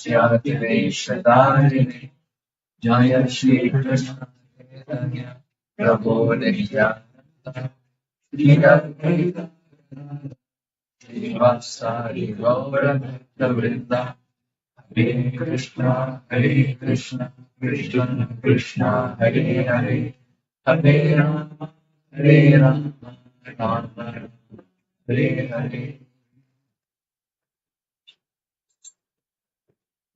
Veshadharini Jaya Shri Krishna Chaitanya Prabhu Nityananda Shri Advaita Srivasari Gaura Bhakta Hare Krishna, Krishna Krishna, Hare Hare, Hare Rama, Rama Rama, Hare Hare.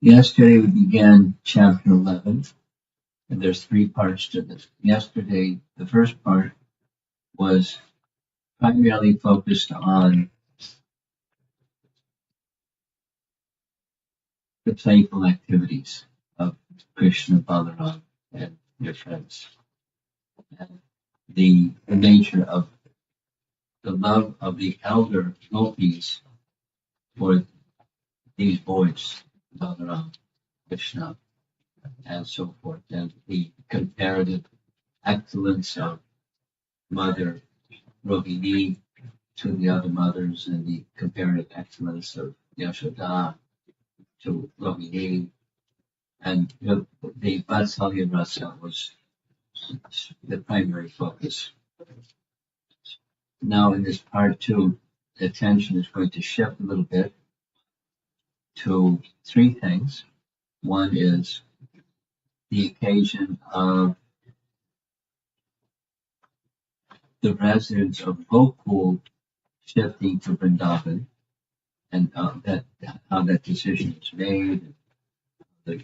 Yesterday we began chapter 11, and there's 3 parts to this. Yesterday, the first part was primarily focused on the playful activities of Krishna, Balaram, and their friends, and the nature of the love of the elder gopis for these boys, Balaram, Krishna, and so forth, and the comparative excellence of Mother Rohini to the other mothers, and the comparative excellence of Yashoda to Rohini, and the Vatsalya Rasa was the primary focus. Now in this part 2, the attention is going to shift a little bit to 3 things. One is the occasion of the residents of Gokul shifting to Vrindavan, and how that decision was made, the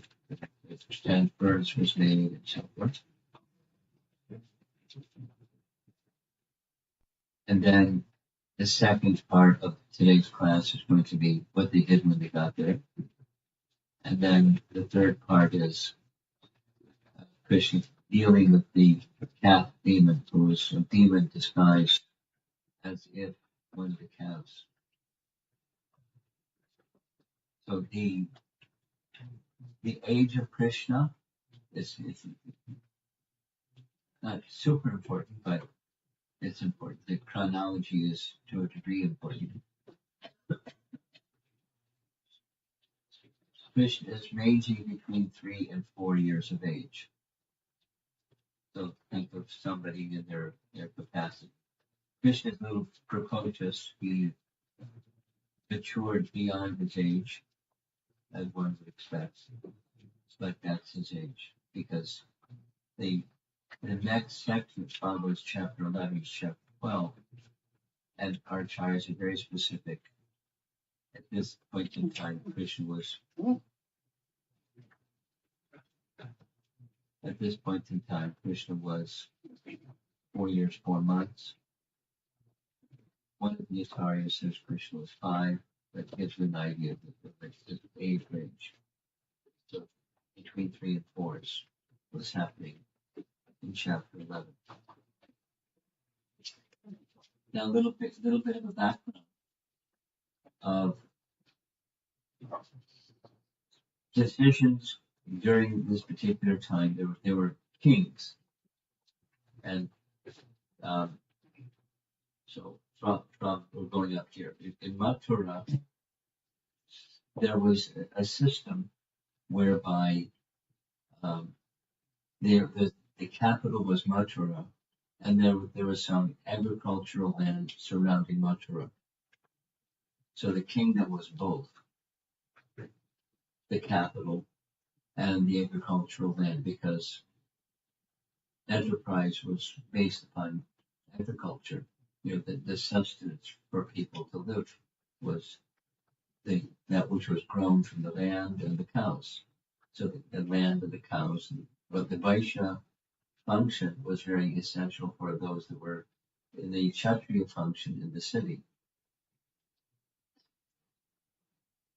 transference was made, and so forth. And then the second part of today's class is going to be what they did when they got there. And then the third part is Krishna dealing with the calf demon, who was a demon disguised as if one of the calves. So the age of Krishna is not super important, but it's important. The chronology is to a degree important. Krishna is ranging between 3 and 4 years of age. So think of somebody in their capacity. Krishna is a little precocious. He matured beyond his age, as one would expect. But that's his age, because the next section follows chapter 11, chapter 12, and our acharyas are very specific. At this point in time, Krishna was 4 years, 4 months. One of the acharyas says Krishna was 5. That gives you an idea of the age range. So between 3 and 4 is what's happening in chapter 11. Now a little bit of a background of decisions during this particular time. There were kings, and so from we're going up here in Mathura, there was a system whereby the capital was Mathura, and there was some agricultural land surrounding Mathura. So the kingdom was both the capital and the agricultural land, because enterprise was based upon agriculture. The sustenance for people to live was that which was grown from the land and the cows. So the land and the cows, but the Vaishya function was very essential for those that were in the Kshatriya function in the city.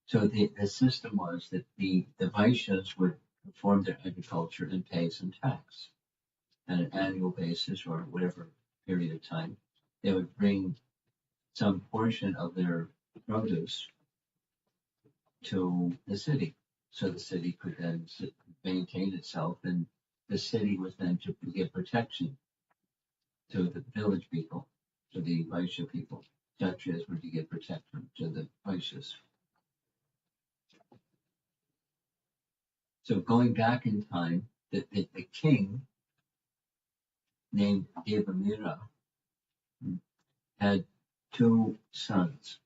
So the system was that the Vaishyas would perform their agriculture and pay some tax on an annual basis, or whatever period of time. They would bring some portion of their produce to the city, so the city could then maintain itself, and the city was then to give protection to the village people, to the Vaishya people. Kshatriyas were to give protection to the Vaishyas. So going back in time, the king named Devamira had two sons.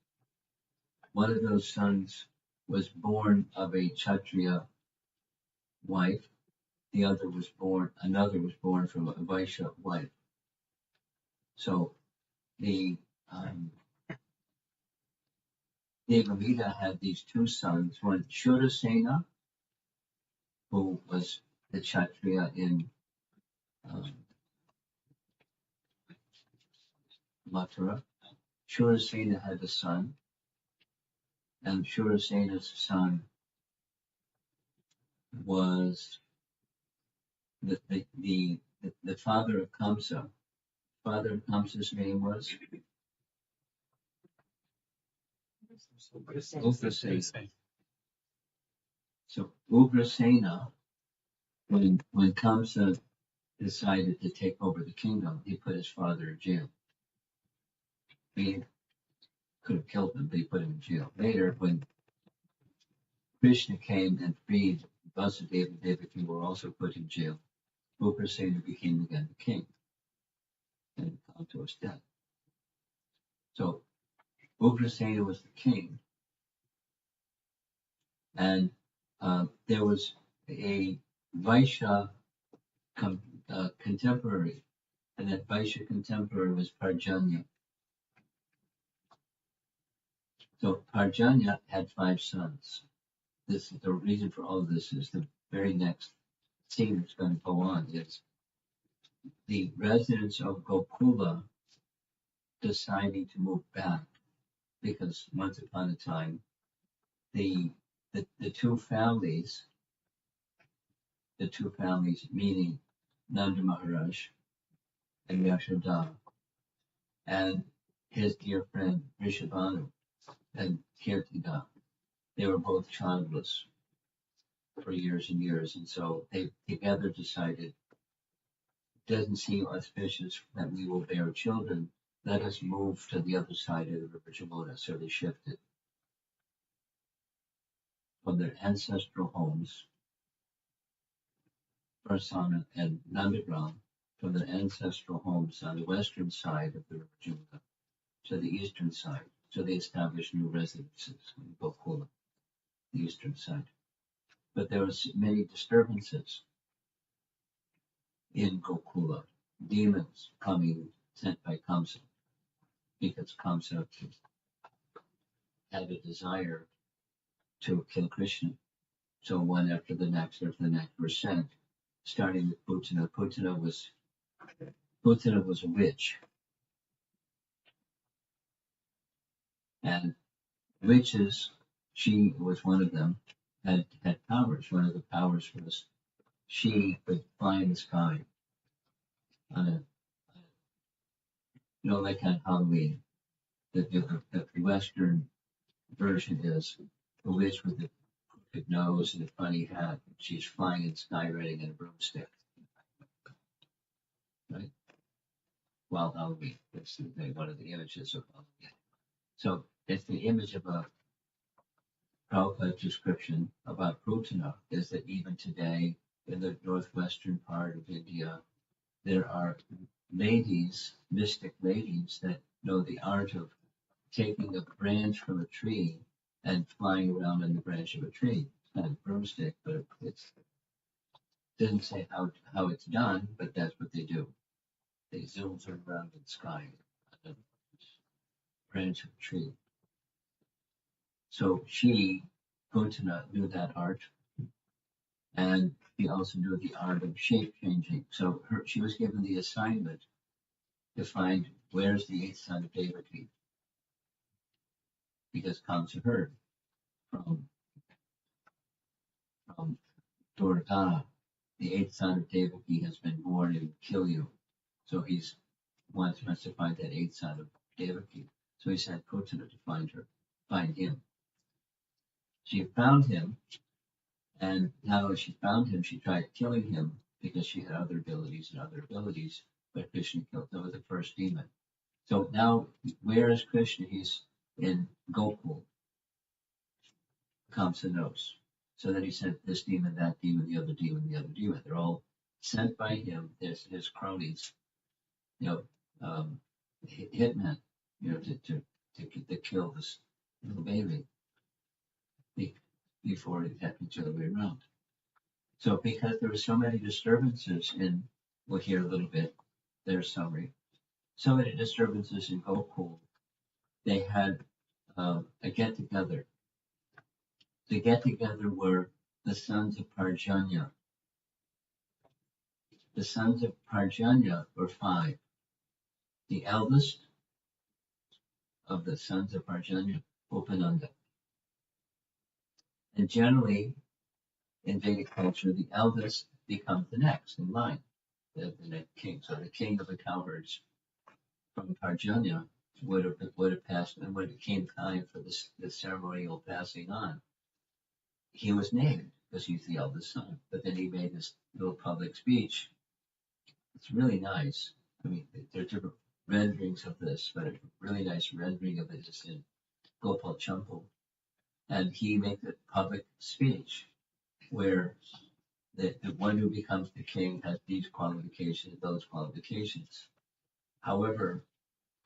One of those sons was born of a Kshatriya wife. Another was born from a Vaishya wife. So the Devamita had these two sons, one Shurasena, who was the Kshatriya in Mathura. Shurasena had a son, and Shurasena's son was the father of Kamsa. Father of Kamsa's name was Ugrasena. So Ugrasena, when Kamsa decided to take over the kingdom, he put his father in jail. He could have killed him, but he put him in jail. Later, when Krishna came and freed Vasudeva and Devaki, were also put in jail. Ugrasena became again the king, and Kamsa was dead. So Ugrasena was the king, and there was a Vaishya contemporary, and that Vaishya contemporary was Parjanya. So Parjanya had 5 sons. The reason for all of this is the very next scene that's going to go on is the residents of Gokula deciding to move back because once upon a time the two families meaning Nanda Maharaj and Yashoda and his dear friend Rishabhanu and Kirtida, they were both childless for years and years, and so they together decided, it doesn't seem auspicious that we will bear children, let us move to the other side of the river Jamuna. So they shifted from their ancestral homes, Varsana and Nandagram, from their ancestral homes on the western side of the river Jamuna to the eastern side. So they established new residences in Gokula, the eastern side. But there was many disturbances in Gokula, demons coming sent by Kamsa, because Kamsa had a desire to kill Krishna. So one after the next were sent, starting with Putana. Putana was a witch, and witches, she was one of them, had powers. One of the powers was she could fly in the sky on a, like on Halloween. The Western version is a witch with a crooked nose and a funny hat. She's flying in the sky riding in a broomstick. Right? Wild Halloween. That's one of the images of Halloween. So it's the image of a Prabhupada description about Putana is that even today in the northwestern part of India, there are ladies, mystic ladies, that know the art of taking a branch from a tree and flying around on the branch of a tree. It's not a broomstick, but it doesn't say how it's done, but that's what they do. They zoom around in the sky on a branch of a tree. So she, Putana, knew that art, and she also knew the art of shape changing. So she was given the assignment to find where's the 8th son of Devaki, because Kamsa heard from Durga, the 8th son of Devaki has been born and will kill you. So he wants to find that 8th son of Devaki. So he sent Putana to find him. She found him, and now as she found him, she tried killing him because she had other abilities, but Krishna killed him with the first demon. So now, where is Krishna? He's in Gokul, Kamsa knows. So then he sent this demon, that demon, the other demon, the other demon. They're all sent by him, his cronies, you know, hitmen, to kill this little baby before it happened the other way around. So because there were so many disturbances in, we'll hear a little bit, their summary, so many disturbances in Gokul, they had a get-together. The get-together were the sons of Parjanya. The sons of Parjanya were 5. The eldest of the sons of Parjanya, Upananda. And generally, in Vedic culture, the eldest becomes the next in line, the next king. So the king of the cowherds from Parjanya would have passed, and when it came time for the ceremonial passing on, he was named because he's the eldest son. But then he made this little public speech. It's really nice. I mean, there are different renderings of this, but a really nice rendering of it is in Gopal Champal. And he makes a public speech where the one who becomes the king has these qualifications, those qualifications. However,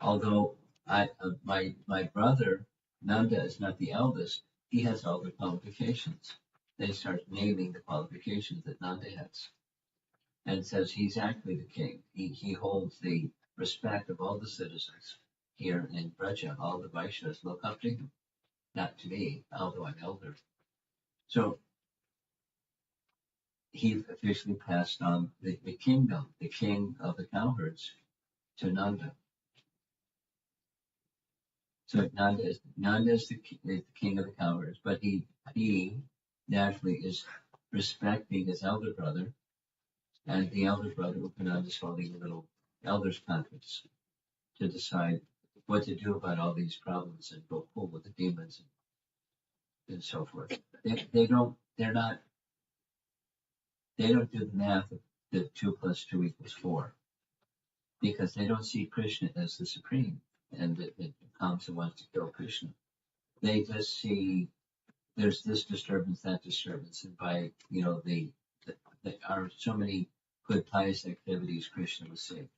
although my brother Nanda is not the eldest, he has all the qualifications. They start naming the qualifications that Nanda has, and says he's actually the king. He holds the respect of all the citizens here in Braja. All the Vaishyas look up to him, not to me, although I'm elder. So he officially passed on the kingdom, the king of the cowherds, to Nanda. So Nanda is the king of the cowherds, but he naturally is respecting his elder brother, and the elder brother Upananda is holding a little elders conference to decide what to do about all these problems and go pull with the demons and so forth. They don't do the math of the 2 + 2 = 4, because they don't see Krishna as the supreme, and that comes and wants to kill Krishna. They just see there's this disturbance, that disturbance, and by there are so many good pious activities, Krishna was saved,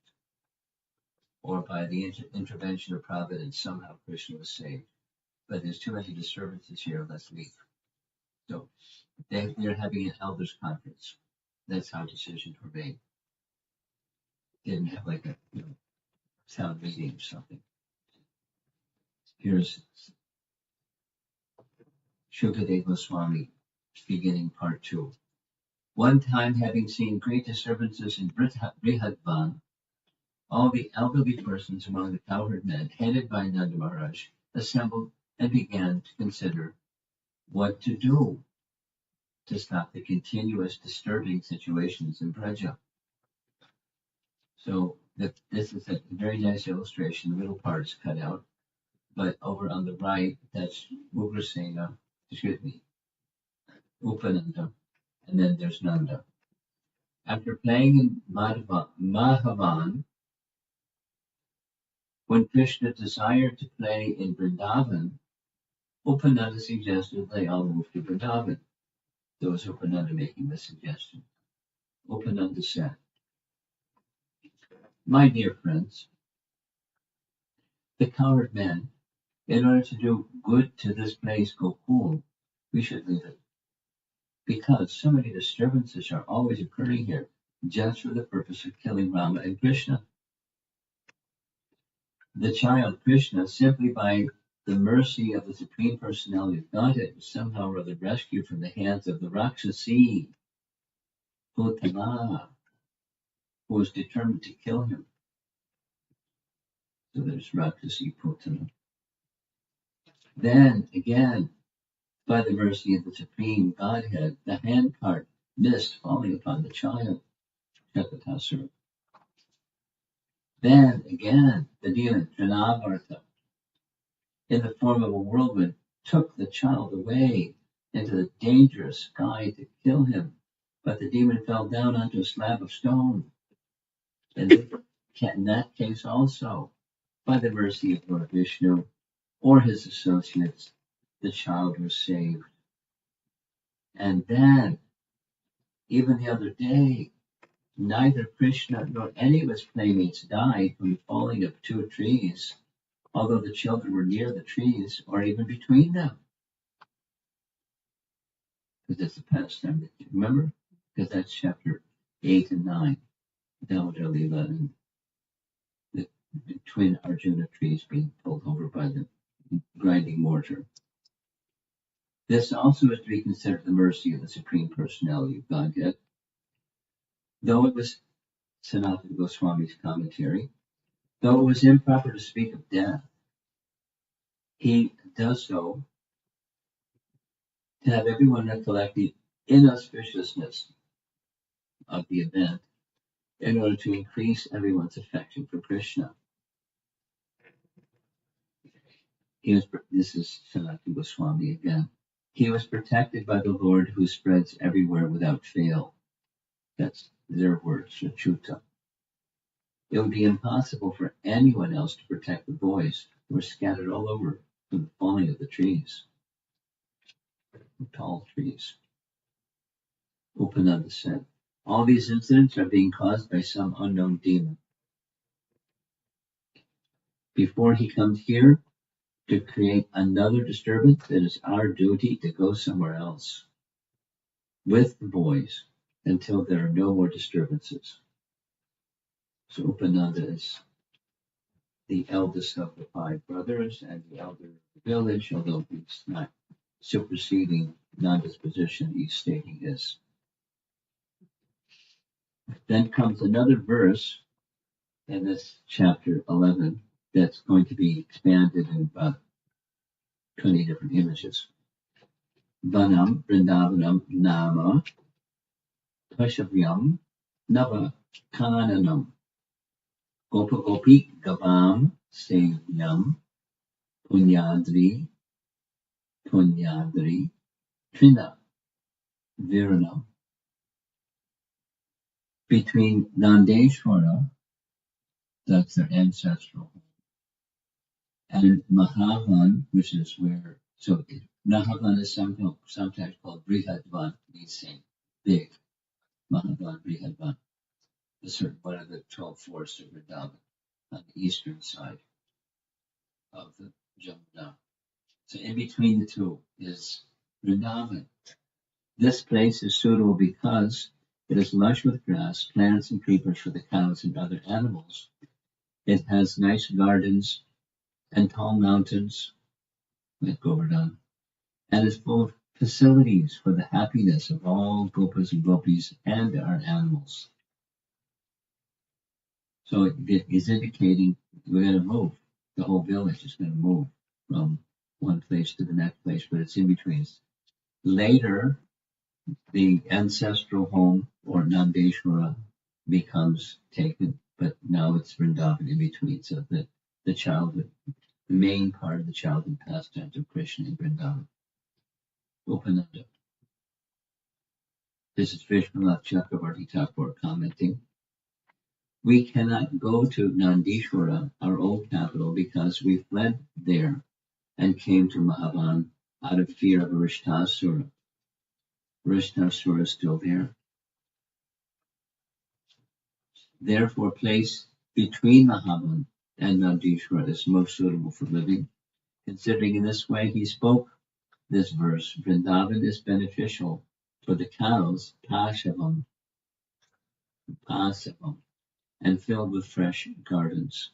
or by the intervention of providence, somehow Krishna was saved. But there's too many disturbances here. Let's leave. So they're having an elders conference. That's how decisions were made. Didn't have like a town meeting or something. Here's Shukadeva Goswami, beginning part 2. One time, having seen great disturbances in Brihadvan, all the elderly persons among the cowherd men, headed by Nanda Maharaj, assembled and began to consider what to do to stop the continuous disturbing situations in Braja. So this is a very nice illustration. The middle part is cut out, but over on the right, that's Upananda, and then there's Nanda. After playing in Madhavan, when Krishna desired to play in Vrindavan, Upananda suggested they all move to Vrindavan. There was Upananda making the suggestion. Upananda said, "My dear friends, the cowherd men, in order to do good to this place Gokul, we should leave it. Because so many disturbances are always occurring here, just for the purpose of killing Rama and Krishna. The child Krishna, simply by the mercy of the Supreme Personality of Godhead, was somehow or other rescued from the hands of the Rakshasi, Putana, who was determined to kill him." So there's Rakshasi Putana. Then again, by the mercy of the Supreme Godhead, the handcart missed, falling upon the child, Shakatasura. Then again, the demon Trinavarta, in the form of a whirlwind, took the child away into the dangerous sky to kill him. But the demon fell down onto a slab of stone. And in that case also, by the mercy of Lord Vishnu or his associates, the child was saved. And then, even the other day, neither Krishna nor any of his playmates died from the falling of 2 trees, although the children were near the trees or even between them. Because it's a pastime. Remember? Because that's chapter 8 and 9. Damodar Leela and the twin Arjuna trees being pulled over by the grinding mortar. This also is to be considered the mercy of the Supreme Personality of Godhead. Though it was Sanatana Goswami's commentary, though it was improper to speak of death, he does so to have everyone recollect the inauspiciousness of the event in order to increase everyone's affection for Krishna. This is Sanatana Goswami again. He was protected by the Lord who spreads everywhere without fail. That's their words, Achyuta. It would be impossible for anyone else to protect the boys who were scattered all over from the falling of the trees, the tall trees. Upananda said, all these incidents are being caused by some unknown demon. Before he comes here to create another disturbance, it is our duty to go somewhere else with the boys until there are no more disturbances. So Upananda is the eldest of the 5 brothers and the elder of the village, although he's not superseding Nanda's position, he's stating his. Then comes another verse in this chapter 11 that's going to be expanded in about 20 different images. Vanam Vrindavanam Nama Pashavyam Nava Kananam Gopa Gopi Gavam Sevyam Punyadri Trina Viranam. Between Nandeshwara, that's their ancestral, and Mahavan, which is where, so Mahavan is sometimes called Brihadvan, means saying big. Mahavan, Brihadvan, one of the 12 forests of Vrindavan on the eastern side of the Jamuna. So in between the two is Vrindavan. This place is suitable because it is lush with grass, plants, and creepers for the cows and other animals. It has nice gardens and tall mountains, like Govardhan, and is full of facilities for the happiness of all gopas and gopis and our animals. So it is indicating we're going to move. The whole village is going to move from one place to the next place, but it's in between. Later, the ancestral home or Nandeshwara becomes taken, but now it's Vrindavan in between. So the childhood, the main part of the childhood pastimes of Krishna in Vrindavan. Upananda. This is Vishwanath Chakravarti Thakur commenting. We cannot go to Nandeshwara, our old capital, because we fled there and came to Mahavan out of fear of Arishtasura. Arishtasura is still there. Therefore, place between Mahavan and Nandeshwara is most suitable for living. Considering in this way, he spoke this verse, Vrindavan is beneficial for the cows, Pashavam, and filled with fresh gardens.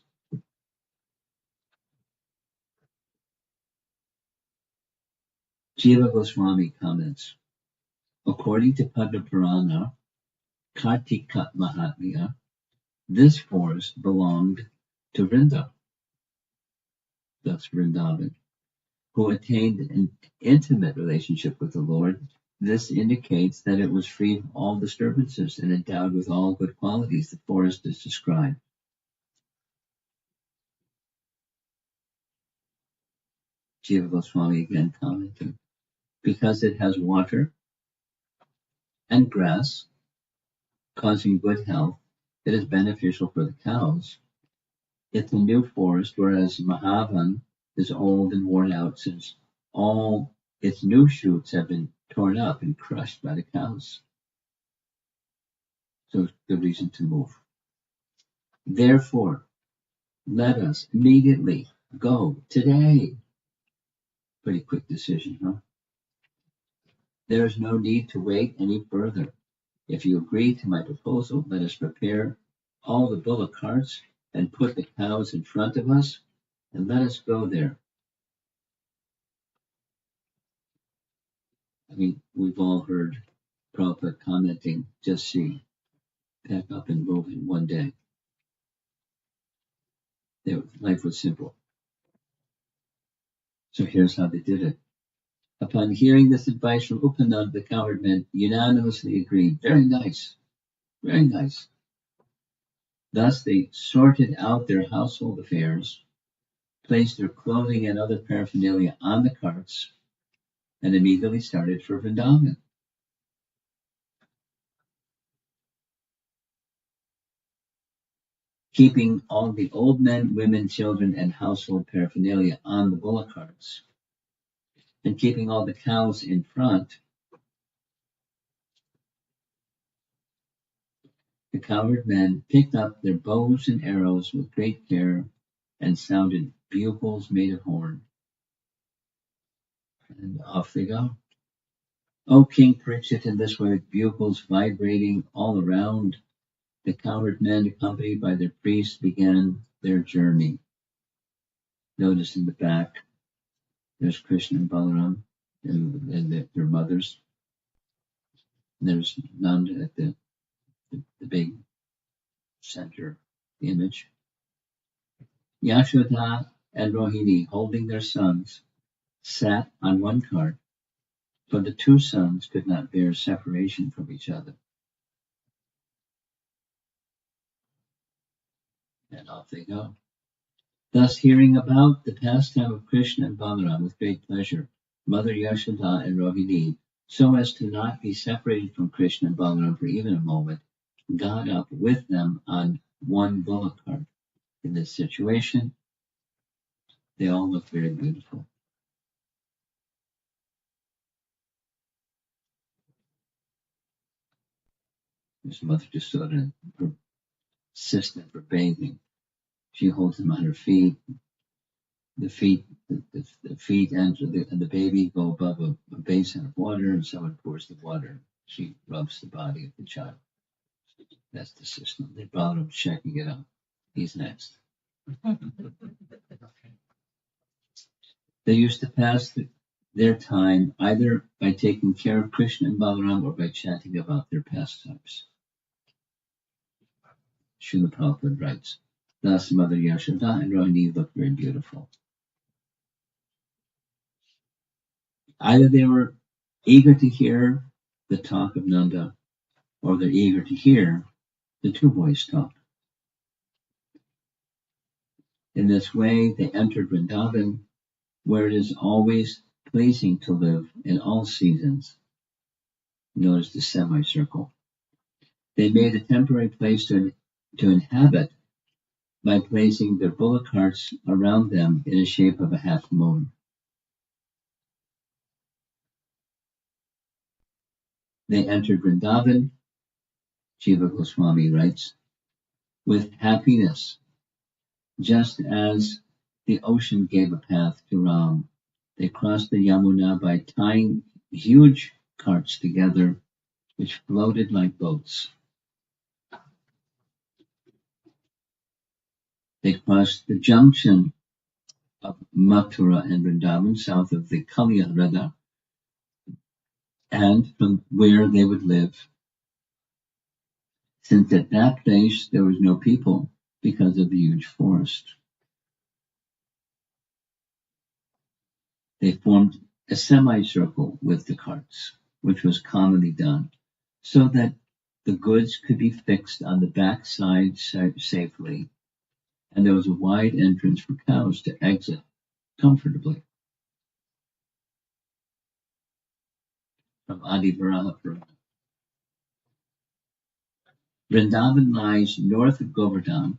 Jiva Goswami comments, according to Padma Purana, Kartika Mahatmya, this forest belonged to Vrinda, thus Vrindavan, who attained an intimate relationship with the Lord. This indicates that it was free of all disturbances and endowed with all good qualities. The forest is described. Jiva Goswami again commenting, because it has water and grass, causing good health, it is beneficial for the cows. It's a new forest, whereas Mahavan is old and worn out since all its new shoots have been torn up and crushed by the cows. So it's a good reason to move. Therefore, let us immediately go today. Pretty quick decision, huh? There is no need to wait any further. If you agree to my proposal, let us prepare all the bullock carts and put the cows in front of us, and let us go there. I mean, we've all heard Prabhupada commenting, just see, pack up and move in one day. Life was simple. So here's how they did it. Upon hearing this advice from Upanand, the cowherd men unanimously agreed. Very nice, very nice. Thus they sorted out their household affairs, placed their clothing and other paraphernalia on the carts, and immediately started for Vrindavan. Keeping all the old men, women, children, and household paraphernalia on the bullock carts, and keeping all the cows in front, the cowherd men picked up their bows and arrows with great care and sounded bugles made of horn. And off they go. O King Parikshit, in this way, with bugles vibrating all around, the cowherd men, accompanied by their priests, began their journey. Notice in the back, there's Krishna and Balaram and their mothers. And there's Nanda at the big center image. Yashoda and Rohini, holding their sons, sat on one cart, for the two sons could not bear separation from each other. And off they go. Thus, hearing about the pastime of Krishna and Balaram with great pleasure, Mother Yashoda and Rohini, so as to not be separated from Krishna and Balaram for even a moment, got up with them on one bullock cart. In this situation, they all look very beautiful. His mother just sort of her assistant for bathing. She holds him on her feet. The feet and the baby go above a basin of water, and someone pours the water. She rubs the body of the child. That's the system. They brought him checking it out. He's next. They used to pass their time either by taking care of Krishna and Balaram or by chatting about their pastimes. Srila Prabhupada writes, thus Mother Yashoda and Rohini looked very beautiful. Either they were eager to hear the talk of Nanda, or they're eager to hear the two boys talk. In this way, they entered Vrindavan, where it is always pleasing to live in all seasons. Notice the semicircle. They made a temporary place to inhabit by placing their bullock carts around them in the shape of a half moon. They entered Vrindavan, Jiva Goswami writes, with happiness, just as the ocean gave a path to Ram. They crossed the Yamuna by tying huge carts together, which floated like boats. They crossed the junction of Mathura and Vrindavan, south of the Kaliyarada, and from where they would live, since at that place there was no people because of the huge forest. They formed a semicircle with the carts, which was commonly done, so that the goods could be fixed on the back side safely, and there was a wide entrance for cows to exit comfortably. From Adi Varaha Purana. Vrindavan lies north of Govardhan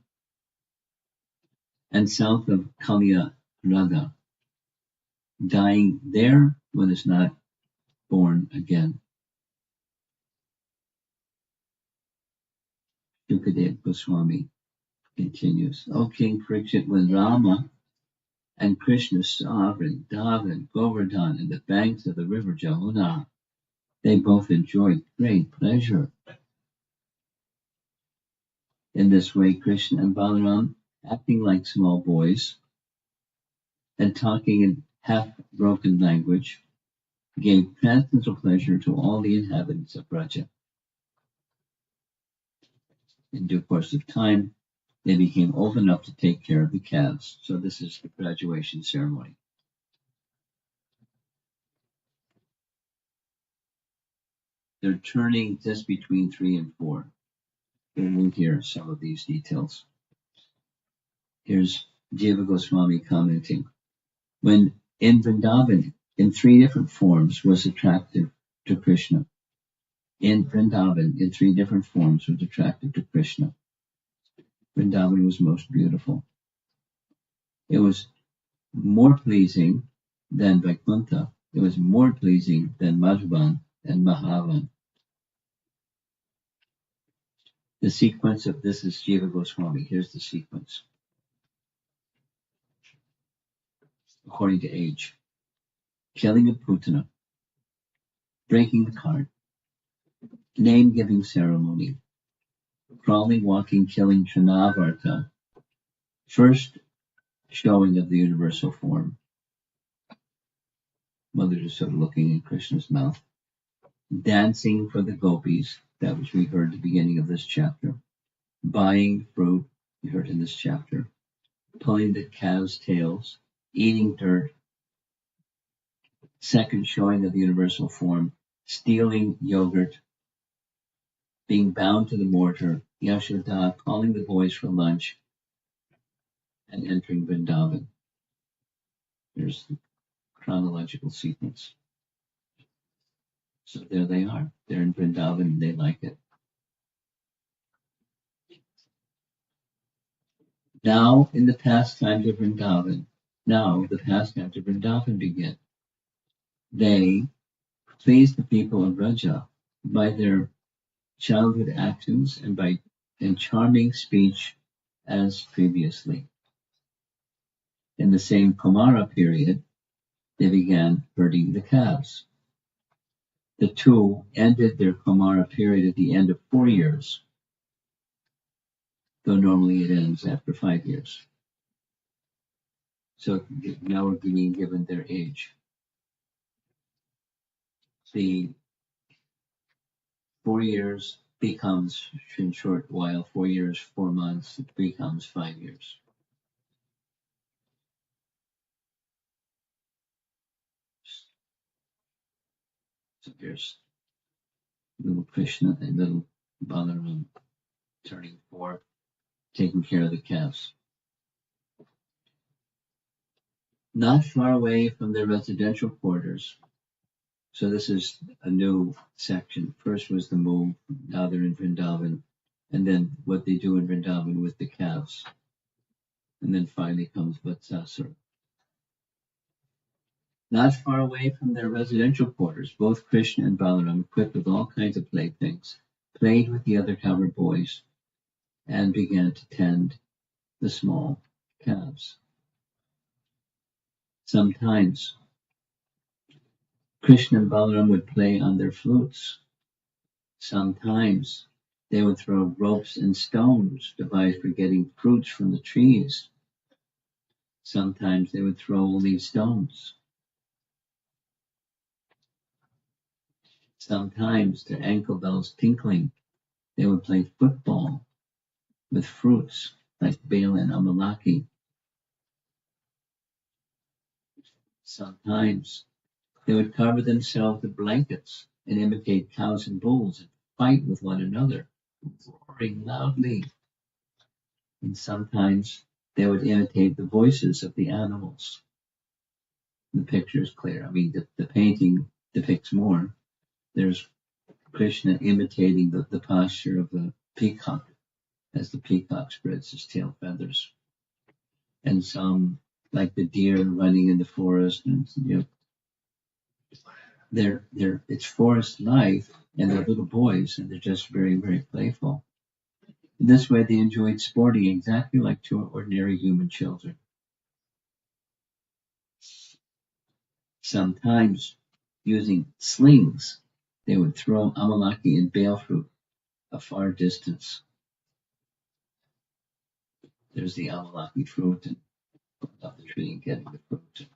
and south of Kaliyarada. Dying there one is not born again. Shukadev Goswami continues, O King Parikshit, when Rama and Krishna saw Vrindavan, Govardhan, and the banks of the river Jamuna, they both enjoyed great pleasure. In this way, Krishna and Balaram, acting like small boys and talking in half-broken language, gave transcendental pleasure to all the inhabitants of Braja. In due course of time, they became old enough to take care of the calves. So this is the graduation ceremony. They're turning just between 3 and 4. And we'll hear some of these details. Here's Jiva Goswami commenting. When in Vrindavan, in 3 different forms, was attractive to Krishna. In Vrindavan, in 3 different forms, was attractive to Krishna. Vrindavan was most beautiful. It was more pleasing than Vaikuntha. It was more pleasing than Madhuban and Mahavan. The sequence of this is Jiva Goswami. Here's the sequence. According to age. Killing of Putana. Breaking the cart. Name-giving ceremony. Crawling, walking, killing Trinavarta. First showing of the universal form. Mother is sort of looking in Krishna's mouth. Dancing for the gopis, that which we heard at the beginning of this chapter. Buying fruit, we heard in this chapter. Pulling the calves' tails. Eating dirt. Second showing of the universal form. Stealing yogurt. Being bound to the mortar. Yashoda calling the boys for lunch. And entering Vrindavan. There's the chronological sequence. So there they are. They're in Vrindavan and they like it. Now in the pastimes of Vrindavan, begin. They please the people of Raja by their childhood actions and charming speech as previously. In the same Kumara period, they began herding the calves. The 2 ended their Kumara period at the end of 4 years, though normally it ends after 5 years. So now we're being given their age. The 4 years becomes, in short while, 4 years, 4 months, it becomes 5 years. So there's little Krishna and little Balaram turning 4, taking care of the calves. Not far away from their residential quarters. So this is a new section. First was the move, now they're in Vrindavan, and then what they do in Vrindavan with the calves. And then finally comes Vatsasura. Not far away from their residential quarters, both Krishna and Balaram, equipped with all kinds of playthings, played with the other cowherd boys, and began to tend the small calves. Sometimes Krishna and Balaram would play on their flutes. Sometimes they would throw ropes and stones devised for getting fruits from the trees. Sometimes they would throw only stones. Sometimes, their ankle bells tinkling, they would play football with fruits like Bela and Amalaki. Sometimes they would cover themselves with blankets and imitate cows and bulls and fight with one another, roaring loudly. And sometimes they would imitate the voices of the animals. The picture is clear. I mean, the painting depicts more. There's Krishna imitating the posture of the peacock as the peacock spreads his tail feathers. And some, like the deer running in the forest, and it's forest life, and they're little boys, and they're just very, very playful. In this way, they enjoyed sporting exactly like two ordinary human children. Sometimes, using slings, they would throw amalaki and bale fruit a far distance. There's the amalaki fruit, and going up the tree and getting the fruit.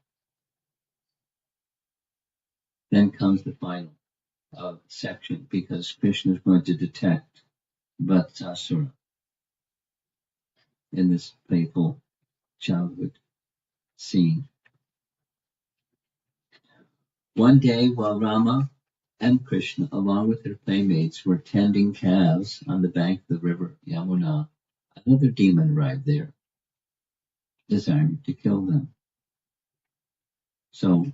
Then comes the final section, because Krishna is going to detect Vatsasura in this playful childhood scene. One day, while Rama and Krishna, along with their playmates, were tending calves on the bank of the river Yamuna, another demon arrived there, desiring to kill them. So,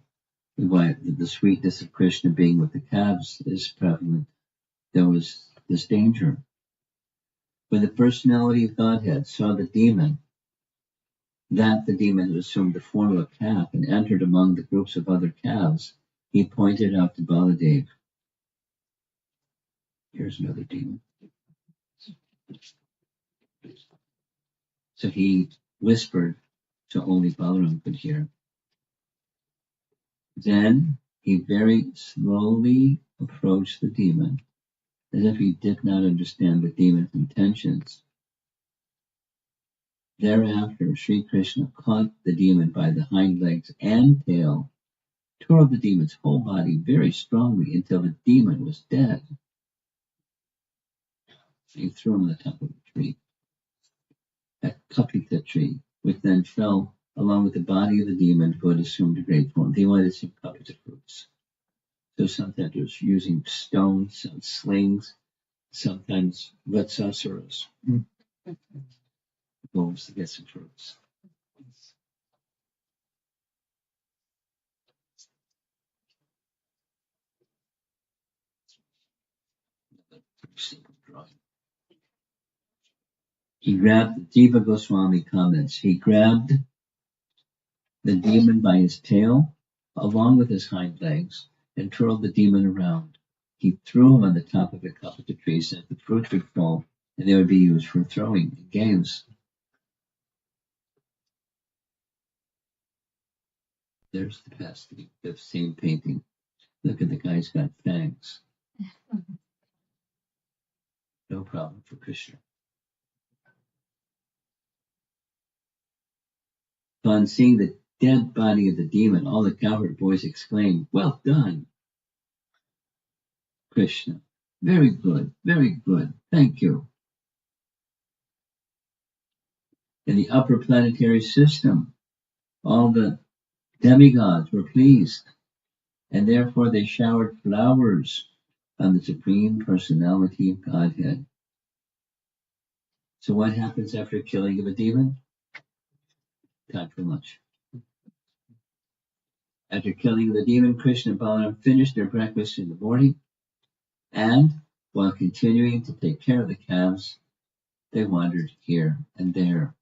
why the sweetness of Krishna being with the calves is prevalent. There was this danger. When the personality of Godhead saw the demon had assumed the form of a calf and entered among the groups of other calves, he pointed out to Baladev, here's another demon. So he whispered, so only Balaram could hear. Then he very slowly approached the demon, as if he did not understand the demon's intentions. Thereafter, Sri Krishna caught the demon by the hind legs and tail, tore the demon's whole body very strongly until the demon was dead. He threw him on the top of a tree, a kapita tree, which then fell along with the body of the demon who had assumed a great form. They wanted some kapita fruits. So sometimes it was using stones, some slings, sometimes vatsasuras, wolves to get some fruits. Simple drawing. He grabbed, Jiva Goswami comments, he grabbed the demon by his tail, along with his hind legs, and twirled the demon around. He threw him on the top of a kapita tree so that the fruit would fall, and they would be used for throwing in games. There's the pasty, the same painting. Look at the guy's got fangs. No problem for Krishna. Upon seeing the dead body of the demon, all the cowherd boys exclaimed, "Well done, Krishna. Very good, thank you." In the upper planetary system, all the demigods were pleased, and therefore they showered flowers on the Supreme Personality of Godhead. So what happens after killing of a demon? Time for lunch. After killing the demon, Krishna and Balaram finished their breakfast in the morning, and while continuing to take care of the calves, they wandered here and there.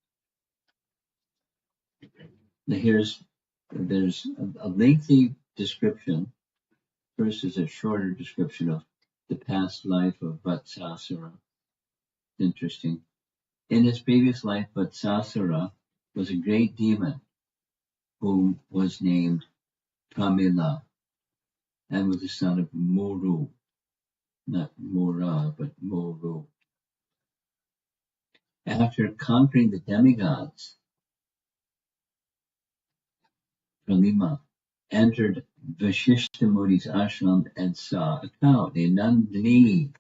Now there's a lengthy description. First is a shorter description of the past life of Vatsasura. Interesting. In his previous life, Vatsasura was a great demon who was named Pramila and was the son of Muru. Not Mura, but Muru. After conquering the demigods, Pramila entered Vashishta Muni's ashram and saw a cow named Nandini.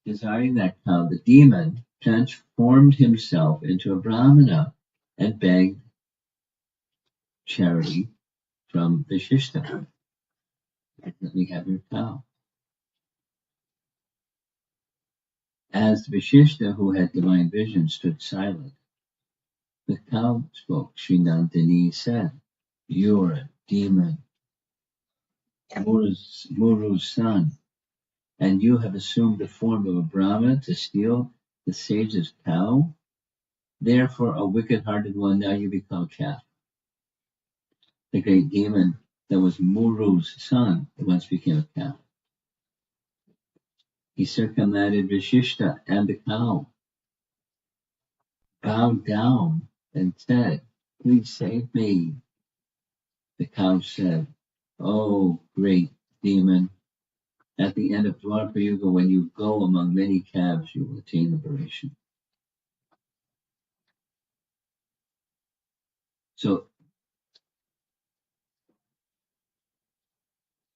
Desiring that cow, the demon transformed himself into a Brahmana and begged charity from Vashishta. Let me have your cow. As Vashishta, who had divine vision, stood silent, the cow spoke. Sri Nandini said, "You're a demon, Muru's son, and you have assumed the form of a Brahmana to steal the sage's cow. Therefore, a wicked-hearted one, now you become a calf." The great demon that was Muru's son, who once became a calf. He circumvented Vishishta and the cow, bowed down and said, "Please save me." The cow said, "Oh, great demon, at the end of Dwapara Yuga, when you go among many calves, you will attain liberation." So,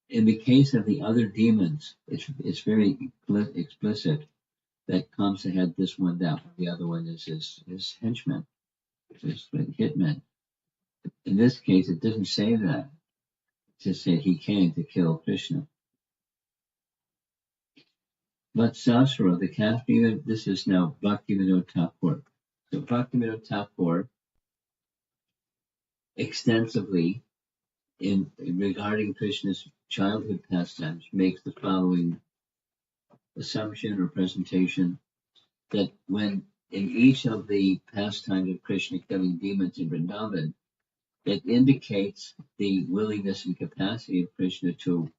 in the case of the other demons, it's very explicit that Kamsa had this one, that one. The other one is his henchmen, his hitmen. In this case, it doesn't say that. It just said he came to kill Krishna. But Sasura, the calf demon, this is now Bhaktivinoda Thakur. So Bhaktivinoda Thakur extensively in regarding Krishna's childhood pastimes makes the following assumption or presentation, that when in each of the pastimes of Krishna killing demons in Vrindavan, it indicates the willingness and capacity of Krishna to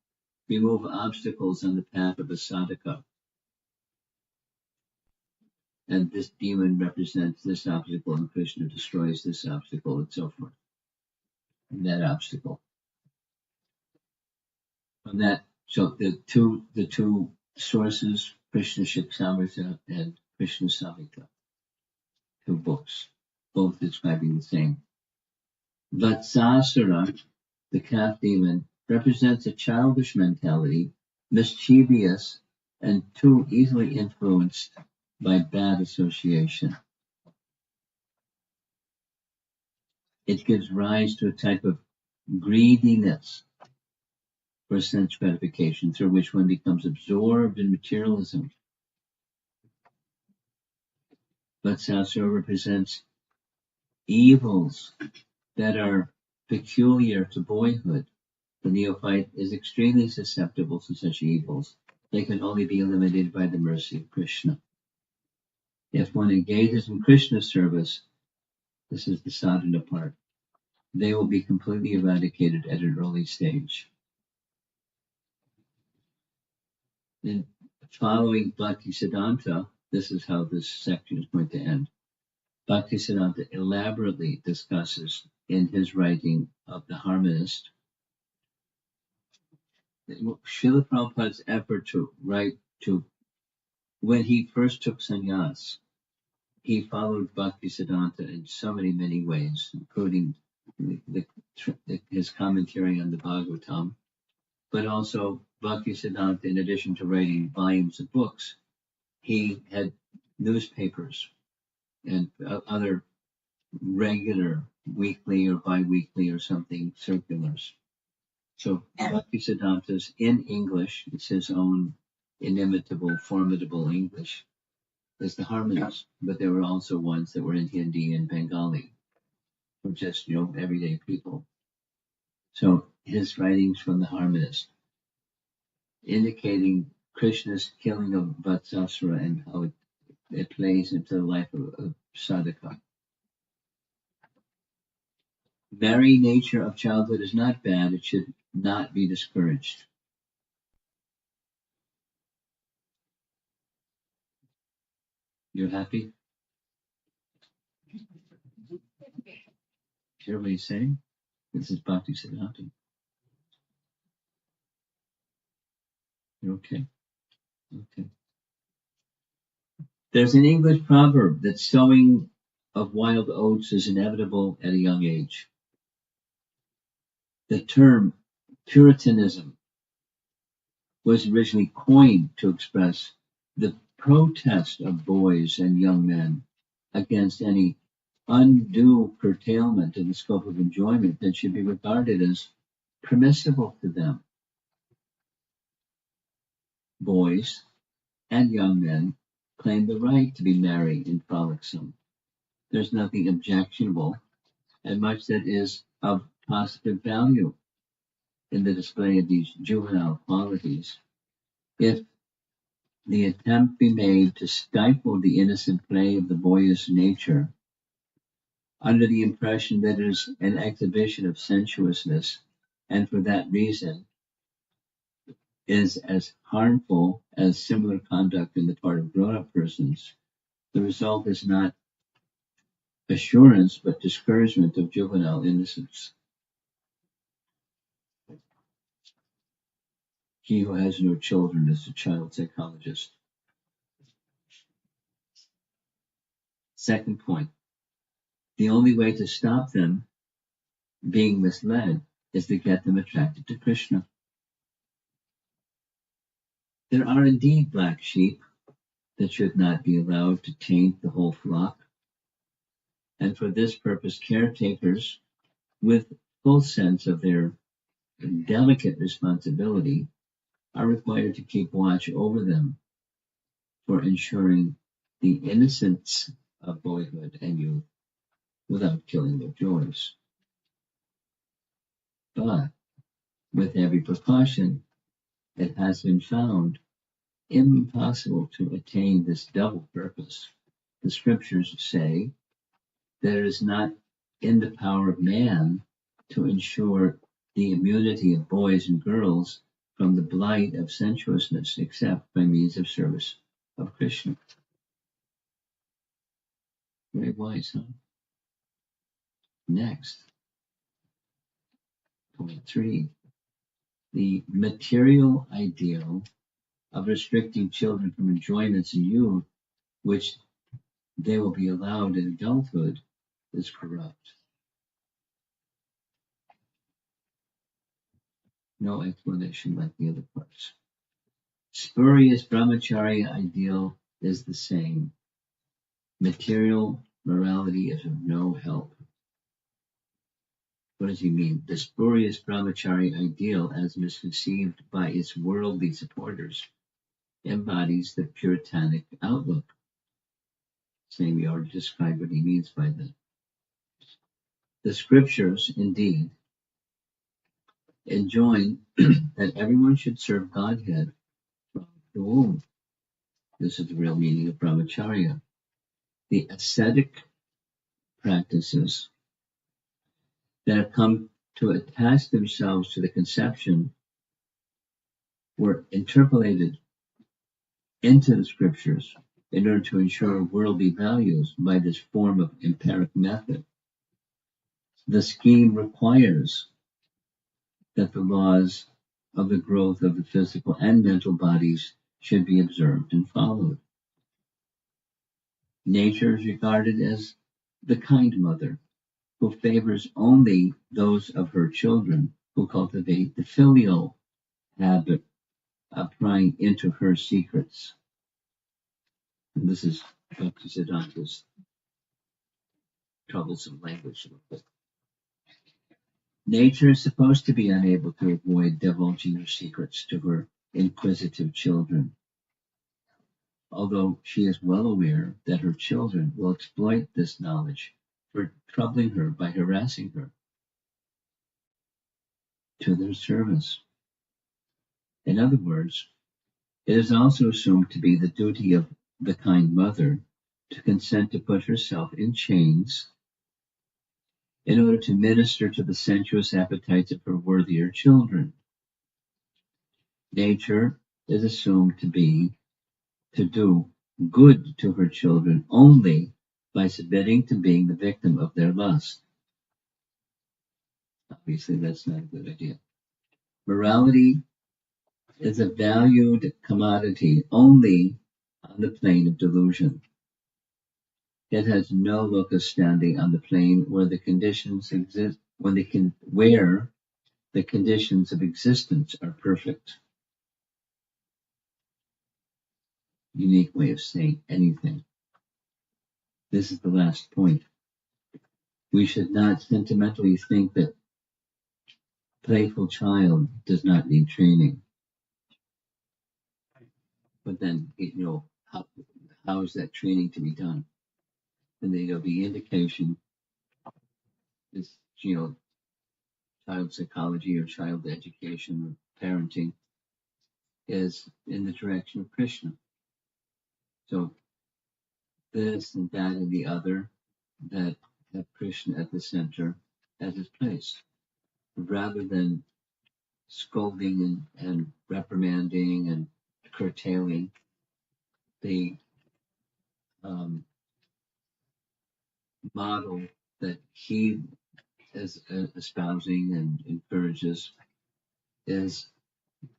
remove obstacles on the path of a sadhaka. And this demon represents this obstacle, and Krishna destroys this obstacle, and so forth. And that obstacle. From that, so the two sources, Krishna Shiksamrita and Krishna Samhita, two books, both describing the same. Vatsasura, the calf demon, represents a childish mentality, mischievous, and too easily influenced by bad association. It gives rise to a type of greediness for sense gratification, through which one becomes absorbed in materialism. Vatsasura represents evils that are peculiar to boyhood. The neophyte is extremely susceptible to such evils. They can only be eliminated by the mercy of Krishna. If one engages in Krishna's service, this is the sadhana part, they will be completely eradicated at an early stage. Then, following Bhaktisiddhanta, this is how this section is going to end. Bhaktisiddhanta elaborately discusses in his writing of the Harmonist Srila Prabhupada's effort when he first took sannyas, he followed Bhaktisiddhanta in so many ways, including his commentary on the Bhagavatam, but also Bhaktisiddhanta, in addition to writing volumes of books, he had newspapers and other regular weekly or bi-weekly or something circulars. So Bhaktisiddhanta's in English, it's his own inimitable, formidable English, is the Harmonist, but there were also ones that were in Hindi and Bengali for just, everyday people. So his writings from the Harmonist, indicating Krishna's killing of Vatsasura and how it plays into the life of sadhaka. Very nature of childhood is not bad. It should not be discouraged. You're happy? Hear what he's saying? This is Bhaktisiddhanta. You're okay? Okay. There's an English proverb that sowing of wild oats is inevitable at a young age. The term Puritanism was originally coined to express the protest of boys and young men against any undue curtailment in the scope of enjoyment that should be regarded as permissible to them. Boys and young men claim the right to be merry and frolicsome. There's nothing objectionable, and much that is of positive value in the display of these juvenile qualities, if the attempt be made to stifle the innocent play of the boyish nature under the impression that it is an exhibition of sensuousness and for that reason is as harmful as similar conduct on the part of grown-up persons. The result is not assurance but discouragement of juvenile innocence. He who has no children is a child psychologist. Second point, the only way to stop them being misled is to get them attracted to Krishna. There are indeed black sheep that should not be allowed to taint the whole flock, and for this purpose caretakers with full sense of their delicate responsibility are required to keep watch over them for ensuring the innocence of boyhood and youth without killing their joys. But with every precaution, it has been found impossible to attain this double purpose. The scriptures say that it is not in the power of man to ensure the immunity of boys and girls from the blight of sensuousness except by means of service of Krishna. Very wise, huh? Next, point 3. The material ideal of restricting children from enjoyments in youth, which they will be allowed in adulthood, is corrupt. No explanation like the other parts. Spurious brahmacharya ideal is the same. Material morality is of no help. What does he mean? The spurious brahmacharya ideal, as misconceived by its worldly supporters, embodies the puritanic outlook. Saying we already described what he means by that. The scriptures, indeed, enjoin that everyone should serve Godhead from the womb. This is the real meaning of brahmacharya. The ascetic practices that have come to attach themselves to the conception were interpolated into the scriptures in order to ensure worldly values by this form of empiric method. The scheme requires that the laws of the growth of the physical and mental bodies should be observed and followed. Nature is regarded as the kind mother who favors only those of her children who cultivate the filial habit of prying into her secrets. And this is Bhaktisiddhanta's troublesome language. Nature is supposed to be unable to avoid divulging her secrets to her inquisitive children, although she is well aware that her children will exploit this knowledge for troubling her by harassing her to their service. In other words, it is also assumed to be the duty of the kind mother to consent to put herself in chains in order to minister to the sensuous appetites of her worthier children. Nature is assumed to do good to her children only by submitting to being the victim of their lust. Obviously, that's not a good idea. Morality is a valued commodity only on the plane of delusion. It has no locus standi on the plane where the conditions exist, where the conditions of existence are perfect. Unique way of saying anything. This is the last point. We should not sentimentally think that playful child does not need training. But then, how is that training to be done? And the indication is, child psychology or child education or parenting is in the direction of Krishna. So this and that and the other that have Krishna at the center as its place, rather than scolding and reprimanding and curtailing the model that he is espousing and encourages is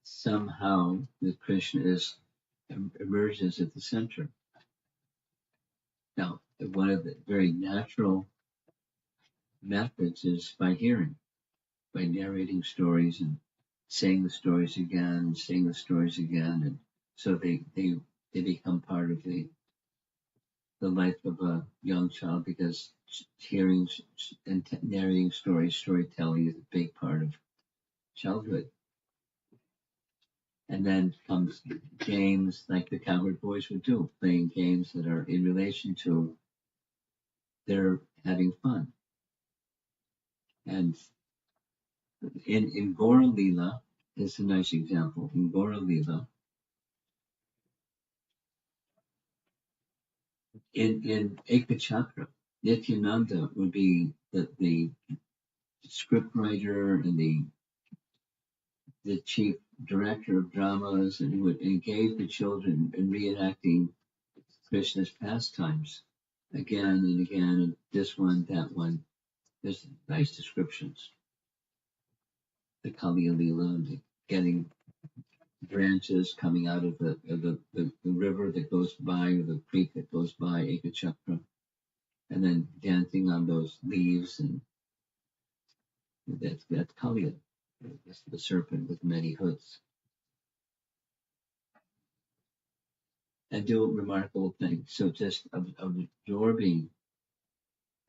somehow that Krishna emerges at the center. Now, one of the very natural methods is by hearing, by narrating stories and saying the stories again, saying the stories again, and so they become part of the life of a young child, because hearing and narrating stories, storytelling is a big part of childhood. And then comes games like the Cowherd Boys would do, playing games that are in relation to their having fun. And in Gora Lila, this is a nice example. In Gora Lila, in Ekachakra, Nityananda would be the scriptwriter and the chief director of dramas, and he would engage the children in reenacting Krishna's pastimes again and again, and this one, that one. There's nice descriptions. The Kali Lila, and the getting branches coming out of the river that goes by, or the creek that goes by Ekachakra, and then dancing on those leaves, and that's Kali, the serpent with many hoods, and do remarkable things. So just absorbing,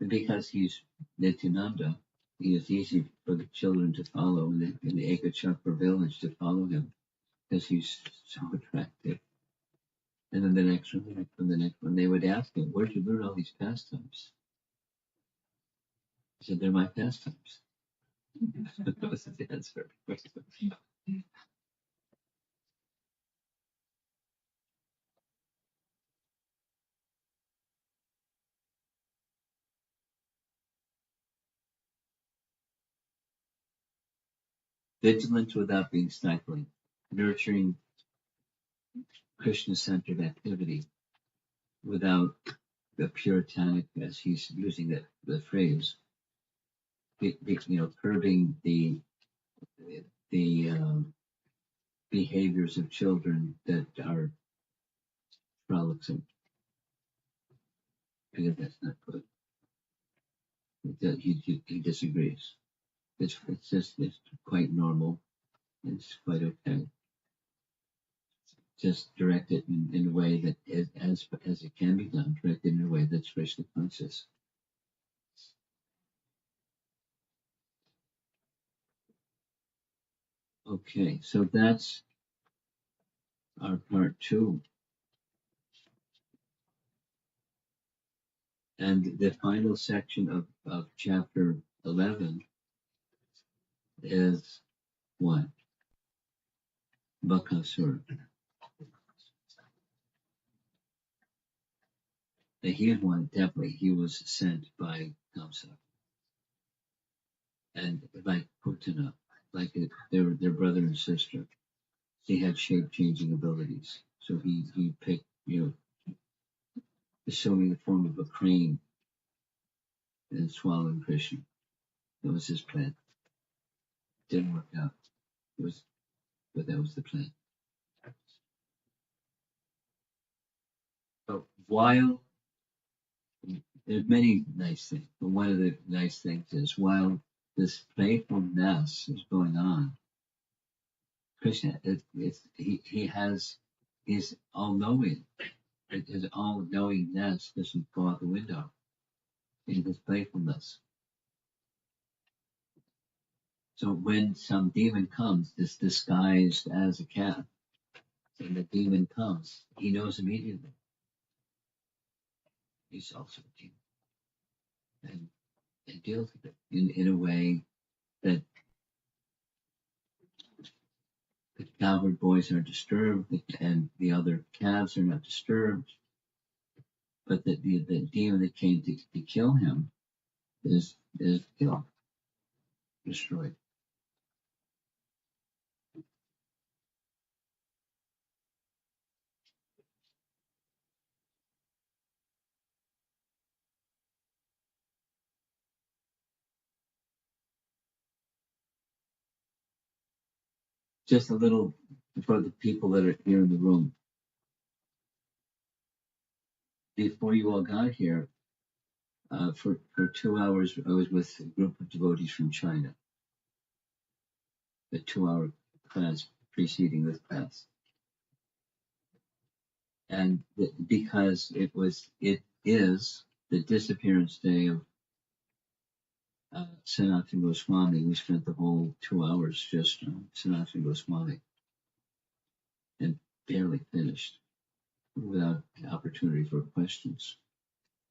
because he's Nityananda, he is easy for the children to follow in the Ekachakra village to follow him, because he's so attractive. And then the next one, they would ask him, "Where'd you learn all these pastimes?" He said, "They're my pastimes." That was his answer. Vigilance without being stifling, nurturing Krishna-centered activity without the puritanic, as he's using the phrase, curbing the behaviors of children that are frolicsome, because that's not good. He disagrees. It's quite normal. It's quite okay. Just direct it in a way that as it can be done, direct it in a way that's Krishna conscious. Okay, so that's our part 2. And the final section of chapter 11 is what? Bakasura. He was sent by Kamsa. And like Putana, like their brother and sister, they had shape-changing abilities. So he picked, assuming the form of a crane and swallowing Krishna. That was his plan. Didn't work out. But that was the plan. So while there's many nice things, but one of the nice things is while this playfulness is going on, Krishna, he's all knowing. His all knowingness doesn't go out the window in his playfulness. So when some demon comes, disguised as a cat, and the demon comes, he knows immediately he's also a demon, and deals with it in a way that the cowherd boys are disturbed, and the other calves are not disturbed, but the demon that came to kill him is killed, destroyed. just a little for the people that are here in the room. Before you all got here, for 2 hours, I was with a group of devotees from China. The 2 hour class preceding this class, and because it is the disappearance day of Sanatana Goswami, we spent the whole 2 hours just on Sanatana Goswami and barely finished without the opportunity for questions.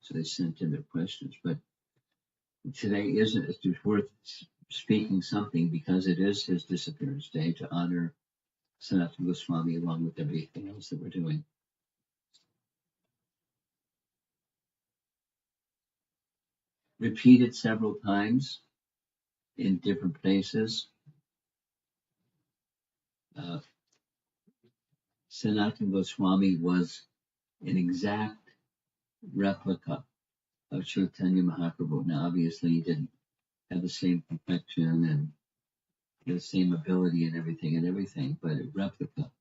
So they sent in their questions. But today it's worth speaking something because it is his disappearance day to honor Sanatana Goswami along with everything else that we're doing. Repeated several times in different places. Sanatana Goswami was an exact replica of Chaitanya Mahaprabhu. Now, obviously, he didn't have the same complexion and the same ability and everything, but a replica.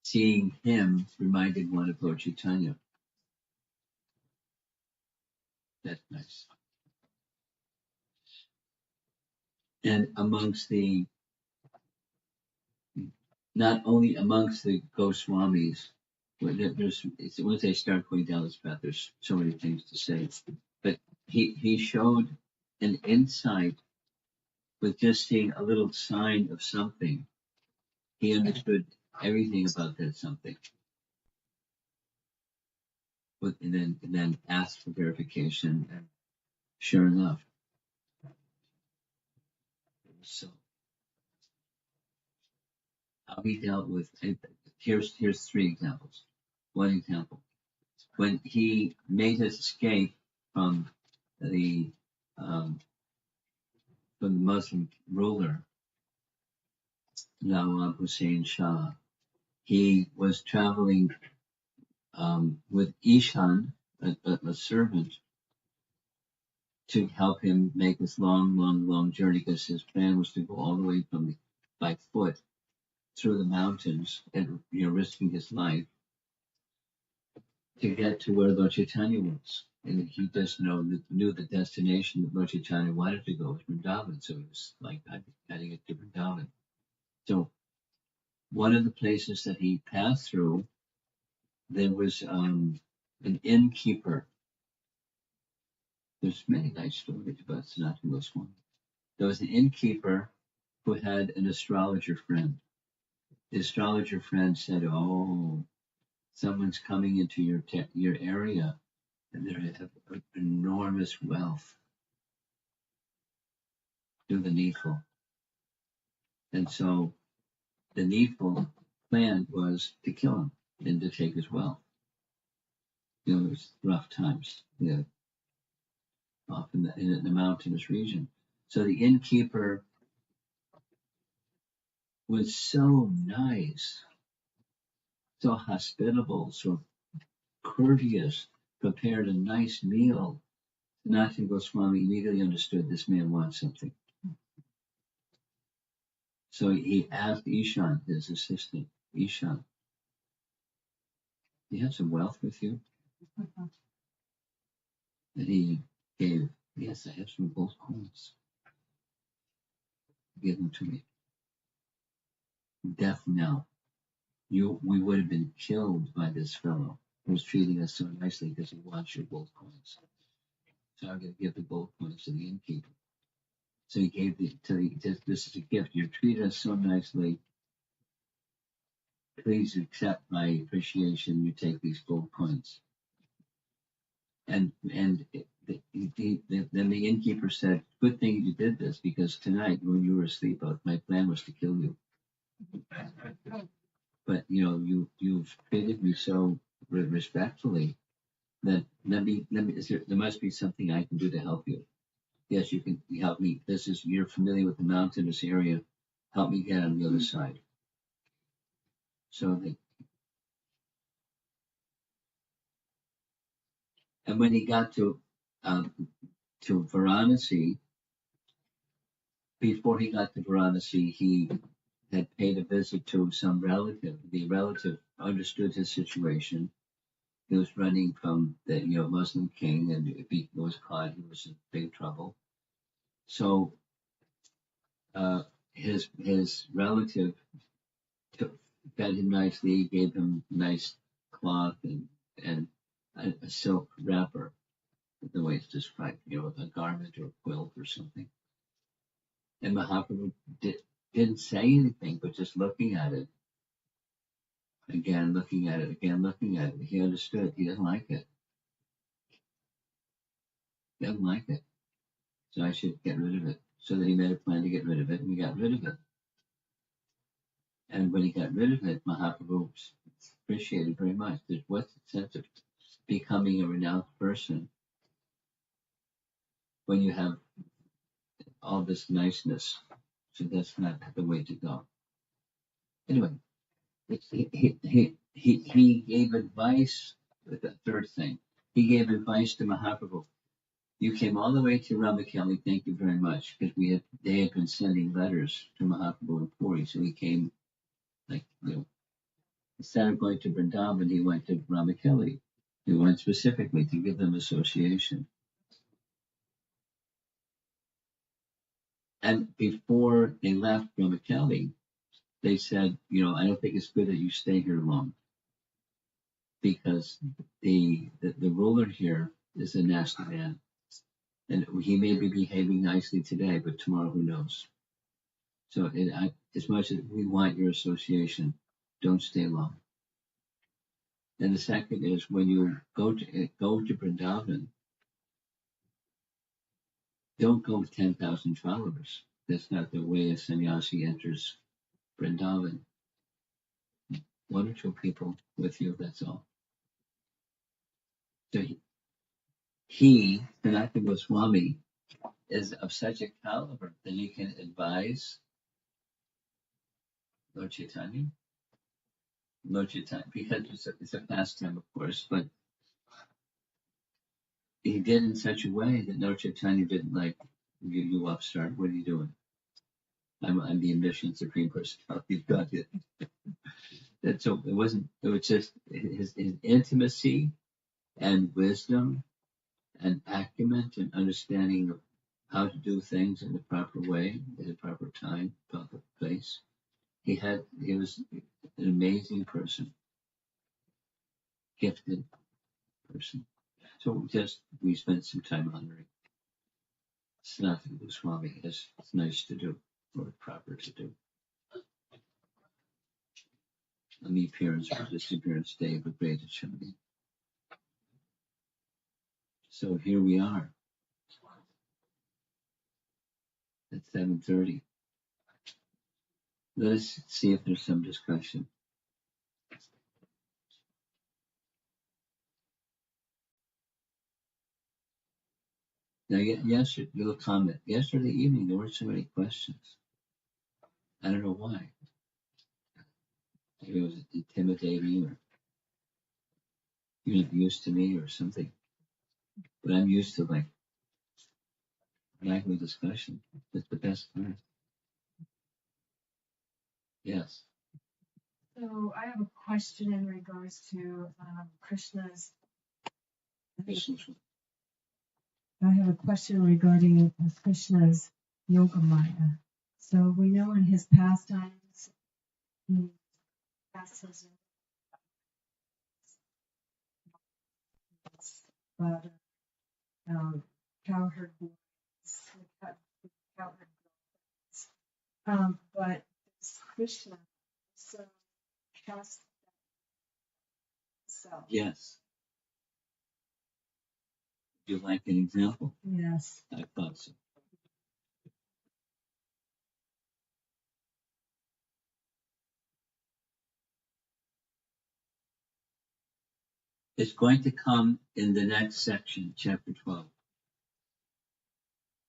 Seeing him reminded one of Lord Chaitanya. That's nice. And not only amongst the Goswamis, once they start going down this path, there's so many things to say. But he showed an insight with just seeing a little sign of something. He understood everything about that something. And then asked for verification. And sure enough. So how he dealt with here's 3 examples. One example. When he made his escape from the Muslim ruler, Nawab Hussein Shah, he was traveling with Ishan, a servant, to help him make this long journey because his plan was to go all the way by foot through the mountains and risking his life to get to where Lord Chaitanya was. And he just knew the destination that Lord Chaitanya wanted to go was Vrindavan, so it was like heading it to Vrindavan. So one of the places that he passed through, there was an innkeeper. There's many nice stories about Sanatana Goswami. There was an innkeeper who had an astrologer friend. The astrologer friend said, "Oh, someone's coming into your area, and they have enormous wealth. Do the needful." And so the needful plan was to kill him and to take his wealth. It was rough times, off in the mountainous region. So the innkeeper was so nice, so hospitable, so courteous, prepared a nice meal. Sanatana Goswami immediately understood this man wants something. So he asked Ishan, his assistant, "Ishan, do you have some wealth with you?" And he gave, "Yes, I have some gold coins. Give them to me." Death knell. We would have been killed by this fellow who was treating us so nicely because he wants your gold coins. So I'm going to give the gold coins to the innkeeper. So he gave this is a gift. You treated us so nicely. Please accept my appreciation. You take these gold coins. And then the innkeeper said, "Good thing you did this because tonight when you were asleep, my plan was to kill you. But you've treated me so respectfully that there must be something I can do to help you. Yes, you can help me. You're familiar with the mountainous area. Help me get on the other side." And when he got to Varanasi, before he got to Varanasi, he had paid a visit to some relative. The relative understood his situation. He was running from the Muslim king, and if he was caught, he was in big trouble. So his relative fed him nicely, gave him nice cloth and a silk wrapper, the way it's described, a garment or a quilt or something. And Mahaprabhu didn't say anything, but just looking at it, again looking at it, again looking at it, he understood. He didn't like it. He didn't like it. So I should get rid of it. So that he made a plan to get rid of it, and we got rid of it. And when he got rid of it, Mahaprabhu appreciated very much. What's the sense of becoming a renowned person when you have all this niceness? So that's not the way to go. Anyway, he gave advice. The third thing, he gave advice to Mahaprabhu. You came all the way to Ramakeli, thank you very much, because they had been sending letters to Mahaprabhu in Puri, so he came, instead of going to Vrindavan, he went to Ramakeli. He went specifically to give them association. And before they left Ramakeli, they said, I don't think it's good that you stay here long, because the ruler here is a nasty man. And he may be behaving nicely today, but tomorrow, who knows? So as much as we want your association, don't stay long. And the second is, when you go to Vrindavan, don't go with 10,000 followers. That's not the way a sannyasi enters Vrindavan. One or two people with you, that's all. So he, Sanatana Goswami, is of such a caliber that he can advise Lord Chaitanya, because it's a pastime, of course, but he did in such a way that Lord Chaitanya didn't like, you upstart, what are you doing? I'm the omniscient supreme personality of God. So it was just his intimacy and wisdom and acumen and understanding of how to do things in the proper way, in the proper time, proper place. He was an amazing person, gifted person. So we spent some time honoring Sanatana Goswami. It's nice to do, or proper to do. On the appearance or disappearance day of a great Acharya. So here we are at 7:30. Let us see if there's some discussion. Now, yesterday, little comment. Yesterday evening, there weren't so many questions. I don't know why. Maybe it was intimidating, or you're not used to me, or something. But I'm used to lively discussion. That's the best part. Yes. So I have a question in regards to Krishna's. I have a question regarding Krishna's Yoga Maya. So we know in his pastimes, he passes but cowherd boys, cowherd girls. But Krishna so cast himself. Yes. Would you like an example? Yes. I thought so. It's going to come in the next section, chapter 12.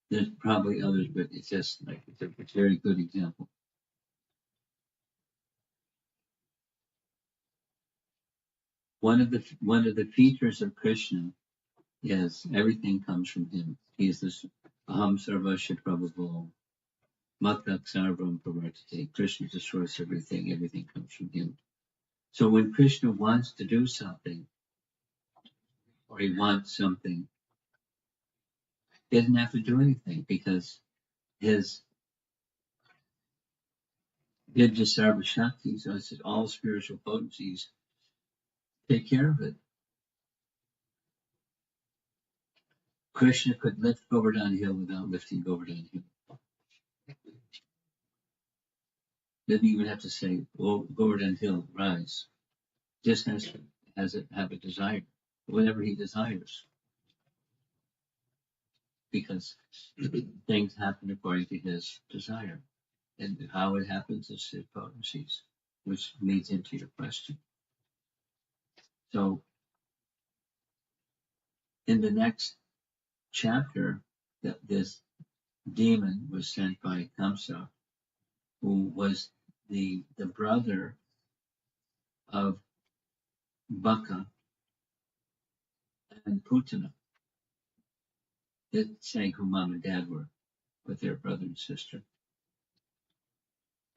There's probably others, but it's just it's a very good example. One of the features of Krishna is everything comes from him. He's this Aham Sarvasya Prabhu. Matak Sarvam Pravartate. Krishna destroys everything. Everything comes from him. So when Krishna wants to do something, or he wants something, he doesn't have to do anything because his Vidya Sarva Shakti, so it's all spiritual potencies, take care of it. Krishna could lift Govardhan Hill without lifting Govardhan Hill. Didn't even have to say, "Oh, Govardhan Hill, rise." Just has it have a desire, whatever he desires, because things happen according to his desire, and how it happens is his potencies, which leads into your question. So, in the next chapter, that this demon was sent by Kamsa, who was the brother of Baka and Putana, that saying who mom and dad were with their brother and sister.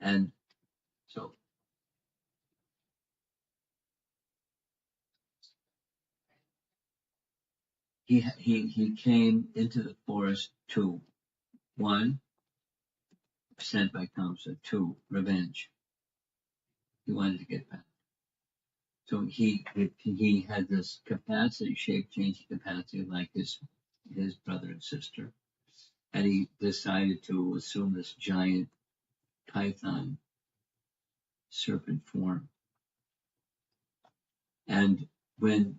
And so he came into the forest to, one, sent by Kamsa, two, revenge. He wanted to get back. So he had this capacity, shape changing capacity like his brother and sister. And he decided to assume this giant python serpent form. And when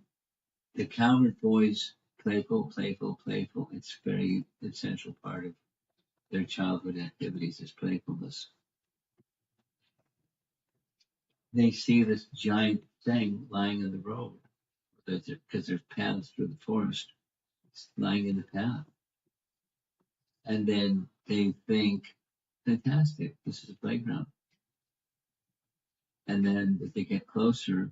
the cowherd boys, playful, it's a very essential part of their childhood activities is playfulness. They see this giant thing lying in the road because there's paths through the forest. It's lying in the path. And then they think, fantastic, this is a playground. And then as they get closer,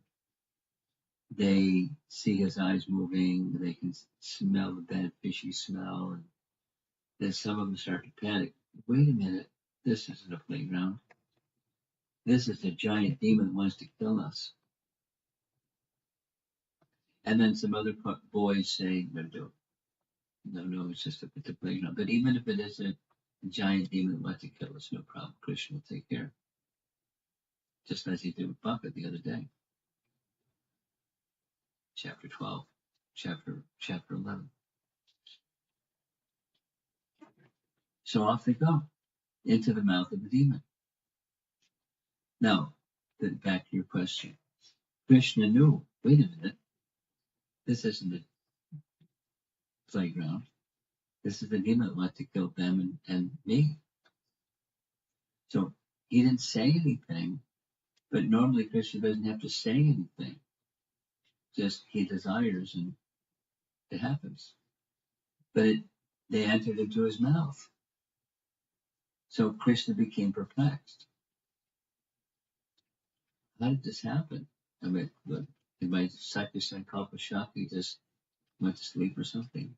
they see his eyes moving, they can smell the bad fishy smell, and then some of them start to panic. Wait a minute, this isn't a playground. This is a giant demon that wants to kill us. And then some other boys say, no, it's just it's a playground. But even if it is a giant demon that wants to kill us, no problem. Krishna will take care. Just as he did with Baka the other day. Chapter 12, chapter 11. So off they go into the mouth of the demon. Now, back to your question. Krishna knew, wait a minute, this isn't a playground. This is the demon that wants to kill them and me. So he didn't say anything, but normally Krishna doesn't have to say anything. Just he desires and it happens. But they entered into his mouth. So Krishna became perplexed. How did this happen? I mean, did my Sankalpa Shakti just went to sleep or something?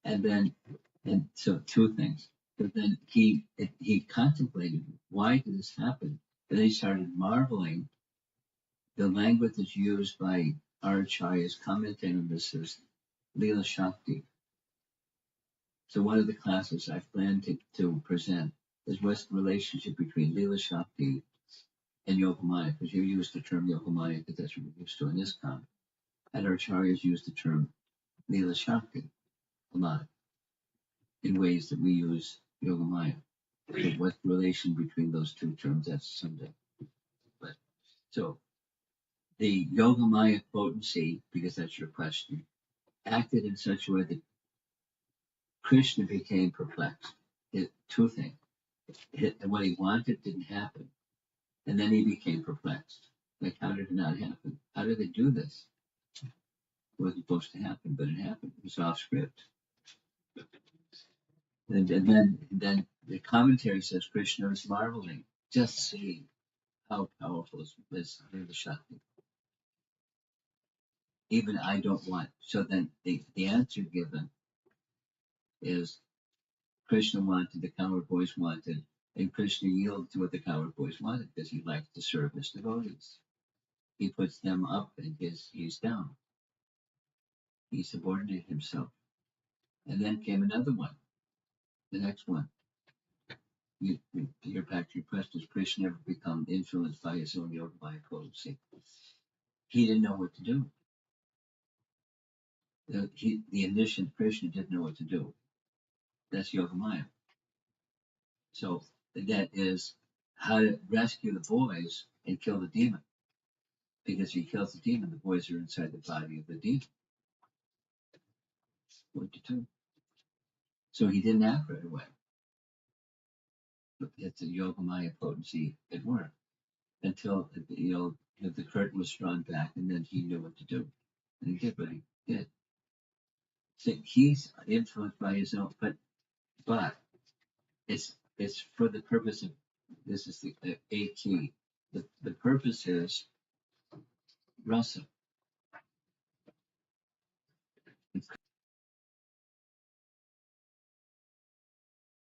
And so two things. But then he contemplated, why did this happen? And then he started marveling. The language that's used by our acharyas commenting on this is Leela Shakti. So one of the classes I plan to present is what's the relationship between Leela Shakti and Yogamaya, because you use the term Yogamaya because that's what we're used to in ISKCON. And our acharyas use the term Leela Shakti a lot in ways that we use Yogamaya. So what's the relation between those two terms? That's someday. But so the Yogamaya potency, because that's your question, acted in such a way that Krishna became perplexed. Two things. What he wanted didn't happen. And then he became perplexed. Like, how did it not happen? How did they do this? It wasn't supposed to happen, but it happened. It was off script. And then the commentary says Krishna is marveling. Just see how powerful is the Shakti. Even I don't want. So then the answer given is Krishna wanted, the cowherd boys wanted, and Krishna yielded to what the cowherd boys wanted because he liked to serve his devotees. He puts them up and he's down. He subordinated himself. And then came another one, the next one. You're back to your question. Does Krishna ever become influenced by his own yoga by potency? He didn't know what to do. The omniscient Krishna didn't know what to do. That's Yogamaya. So that is how to rescue the boys and kill the demon. Because if he kills the demon, the boys are inside the body of the demon. What to do? So he didn't act right away. But it's a Yogamaya potency at work until the curtain was drawn back, and then he knew what to do, and he did what he did. So he's influenced by his own, but it's for the purpose of, this is the a key. The purpose is rasa.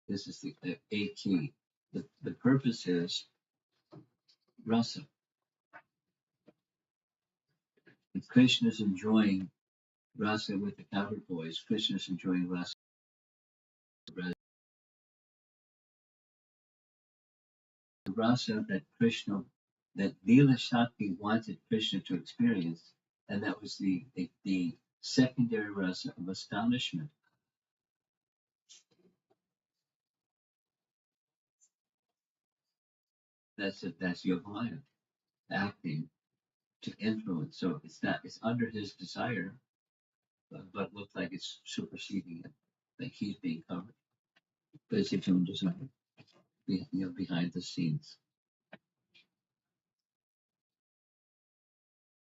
This is the a key. The purpose is rasa. If Krishna is enjoying rasa with the cowherd boys, Krishna is enjoying rasa. The rasa that Leela Shakti wanted Krishna to experience, and that was the secondary rasa of astonishment. That's Yogamaya, acting to influence. So it's under his desire, but looks like it's superseding it, like he's being covered. But it's his own desire, behind the scenes.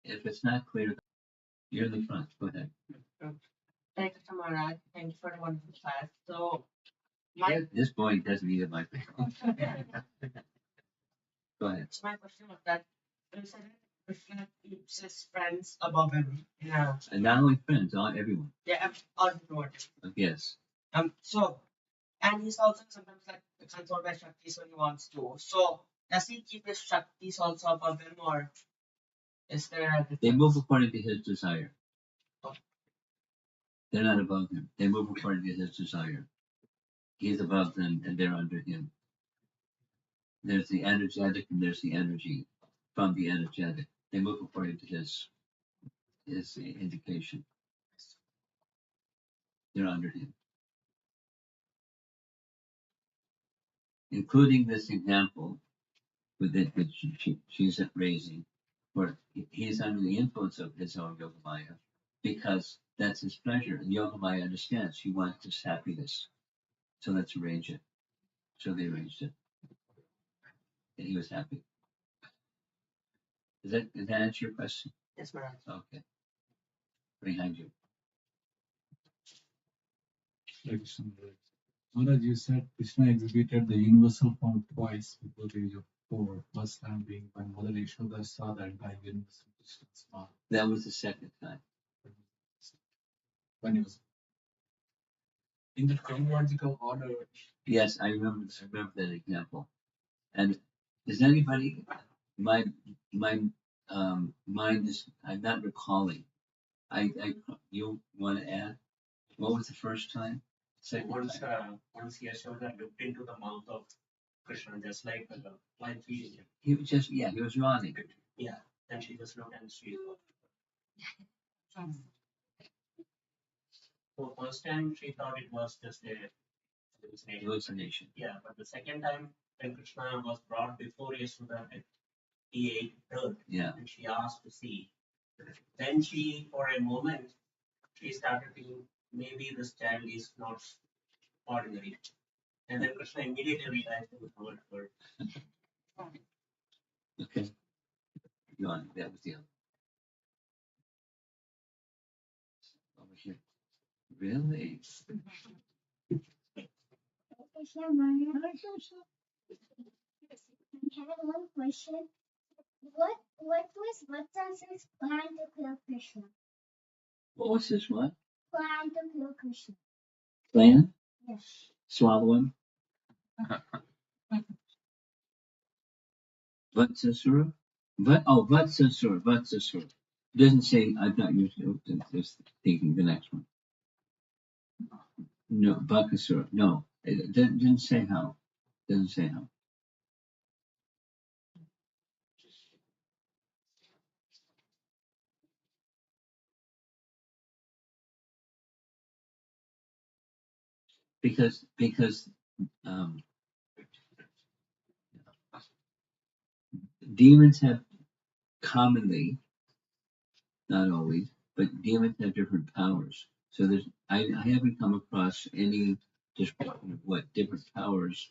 If it's not clear, you're in the front. Go ahead. Thank you, Tamaraj. Thank you for the wonderful class. So, This boy doesn't need a microphone. Go ahead. my question was that you said Krishna keeps his friends above him. Yeah. And not only friends, everyone. Yeah, all devotees. Yes. So, and he's also sometimes like controlled by Shaktis when he wants to. So, does he keep his Shaktis also above him, or is there a difference? They move according to his desire. Oh. They're not above him. They move according to his desire. He's above them and they're under him. There's the energetic and there's the energy from the energetic. They move according to his indication. They're under him. Including this example with it, which she's raising, where he's under the influence of his own Yogamaya, because that's his pleasure. And Yogamaya understands she wants this happiness. So let's arrange it. So they arranged it. And he was happy. Does that answer your question? Yes, Maharaj. Okay. Behind you. Maharaj, you said Krishna exhibited the universal form twice before the age of 4. First time being when Mother Yashoda saw that entire universal Krishna's mouth. That was the second time. When he was in the chronological order. Yes, I remember that example. And does anybody, my mind is, I'm not recalling. You want to add? What was the first time? Second time? Once Yashoda looked into the mouth of Krishna, just like the blind feeding him. He was just, he was yawning. Yeah, then she just looked and she. So first time she thought it was just a Hallucination. Yeah, but the second time when Krishna was brought before Yashoda, he ate dirt. Yeah. And she asked to see. Then she, for a moment, she started thinking maybe this child is not ordinary. And then Krishna immediately realized it was not her. Okay. Yawning. That was the other. Over here. Really? I have one question. What does this plan to kill Krishna? What was this one? Plan to kill Krishna. Plan? Yes. Swallow him. Vatsasura? Vatsasura. Doesn't say, I'm not usually just thinking the next one. No, Bakasura. No, it didn't say how. Doesn't say how. Because um, demons have commonly, not always, but demons have different powers. So I haven't come across any description of what different powers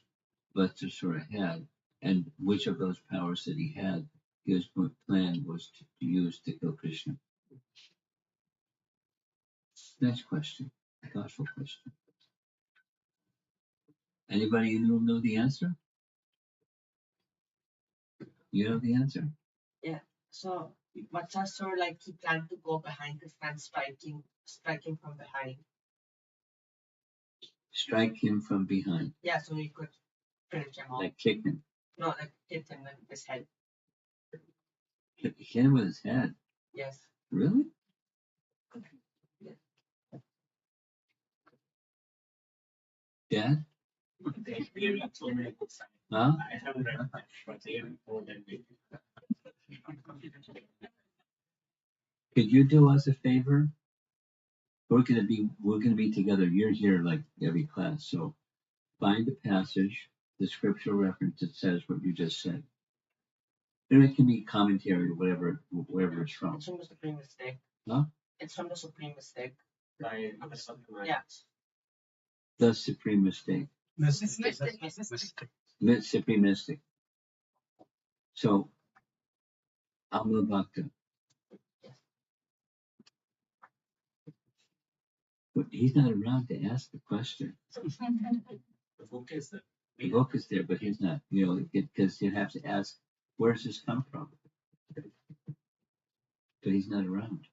Vatsasura had, and which of those powers that he had, his plan was to use to kill Krishna. Next question. Thoughtful question. Anybody in the room know the answer? You know the answer? Yeah. So Vatsasur, like he planned to go behind Krishna and strike him from behind. Strike him from behind. Yeah, so he could finish him off. Like kick him. No, like hit him with his head. Hit him with his head. Yes. Really? Dad? They really so many books. Huh? I haven't read much, but they are more than big. Could you do us a favor? We're gonna be together. You're here like every class, so find the passage, the scriptural reference that says what you just said. And it can be commentary or wherever it's from. It's from the Supreme Mistake. Huh? It's from the Supreme Mistake. By Yeah. The Supreme Mistake. Supreme Mystic. So, Amla Bhakta. But he's not around to ask the question. The book is there. The book is there, but he's not, because you have to ask, where does this come from? But he's not around.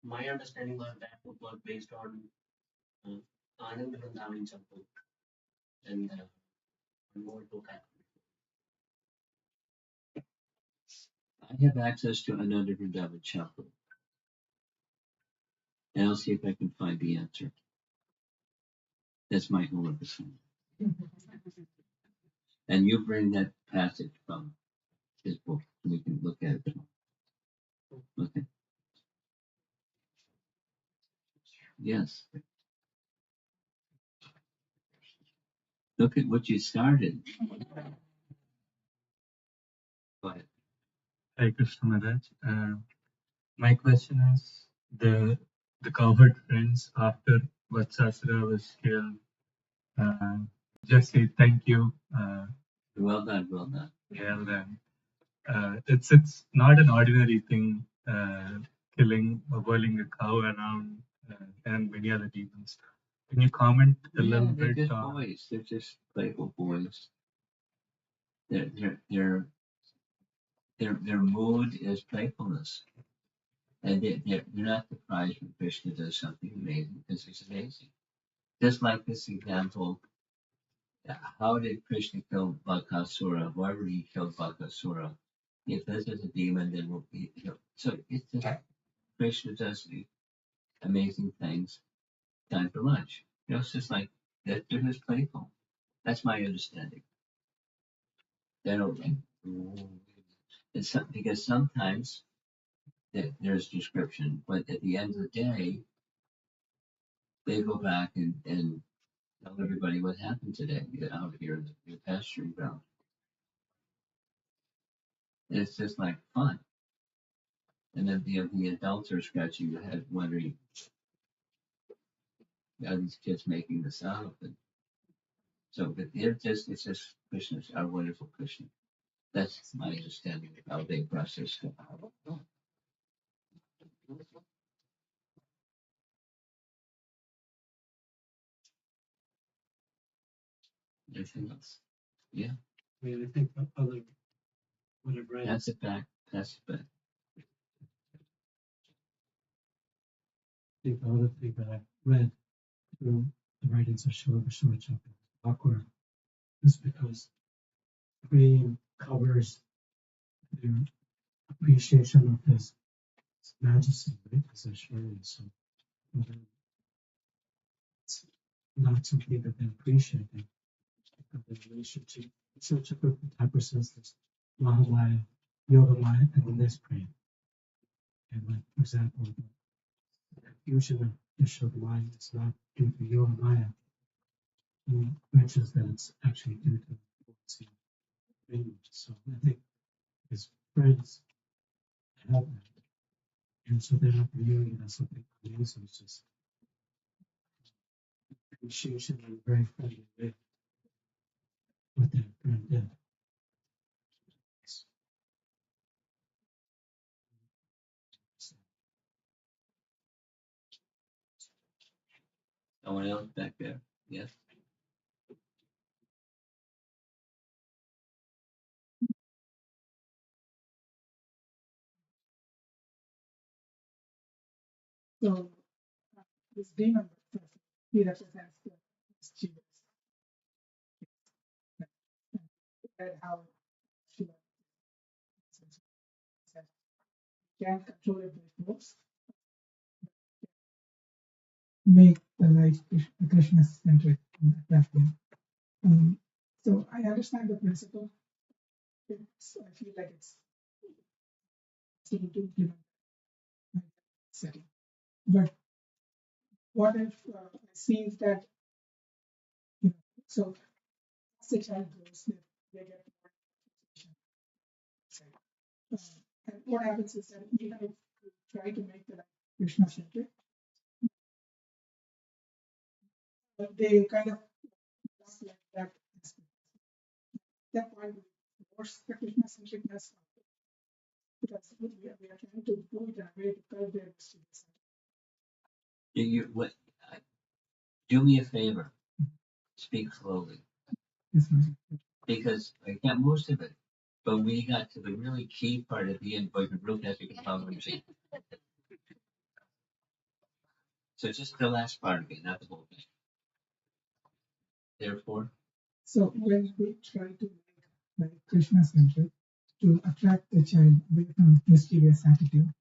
My understanding was that book was based on Anand Vrindavan's book and one more book. I have access to another Vrindavan chapel. And I'll see if I can find the answer. That's my homework assignment. And you bring that passage from his book, and we can look at it. Okay. Yes. Look at what you started. Go ahead. Hi, Krishna Maharaj. My question is the cowherd friends after Vatsasura was killed just say thank you. Well done. Yeah, then it's not an ordinary thing killing or boiling a cow around and many other demons. Can you comment a little They're bit just on? boys. They're just playful boys. Their mood is playfulness, and they're not surprised when Krishna does something amazing because it's amazing. Just like this example, how did Krishna kill Bakasura? Why would he kill Bakasura? If this is a demon, then we'll be. So it's just Krishna does amazing things. Time for lunch. It's just like that. They're just playful. That's my understanding. They don't like. It's because sometimes there's description, but at the end of the day, they go back and tell everybody what happened today out here in the pasturing ground. And it's just like fun. And then the adults are scratching their head, wondering, are these kids making this up? And so, but it's just Krishna, our wonderful Krishna. That's my understanding of how they process stuff. Anything else? Yeah, I mean, I think other what I've read. that's a fact. That's a fact. think the other thing that I read through the writings of Srila Vishwanath Thakur is because Prem covers their appreciation of his majesty, right? As Ashwarya. So it's not something that they appreciate. The relationship. Such a good Thakur says this Mahamaya, Yoga Maya, and then there's Prem. And like, for example, the confusion of Vishwa Maya is not due to Yoga Maya. He mentions that it's actually due to potency of language. So I think his friends have that. And so they're not viewing it as something amazing, it's just appreciation in a very friendly way what their friend did. Someone else back there? Yes. So this demon, he represents the mischievous. And how she can control it by force, make the life Krishna centric and attractive. So I understand the principle. I feel like it's still to implement my setting. But what if I see that, you know, so as the child grows, they get more information. And what happens is that even if you try to make the life Krishna centric, they kind of lost like that aspect. That point force the Krishna centricness because we are trying to do it in a way to curb their mistakes. Do me a favor. Speak slowly. Yes, ma'am. Because I got most of it. But we got to the really key part at the end, but the real epic apology. So just the last part again, not the whole thing. Therefore, So when we try to make like Krishna centric to attract the child away from mischievous attitude,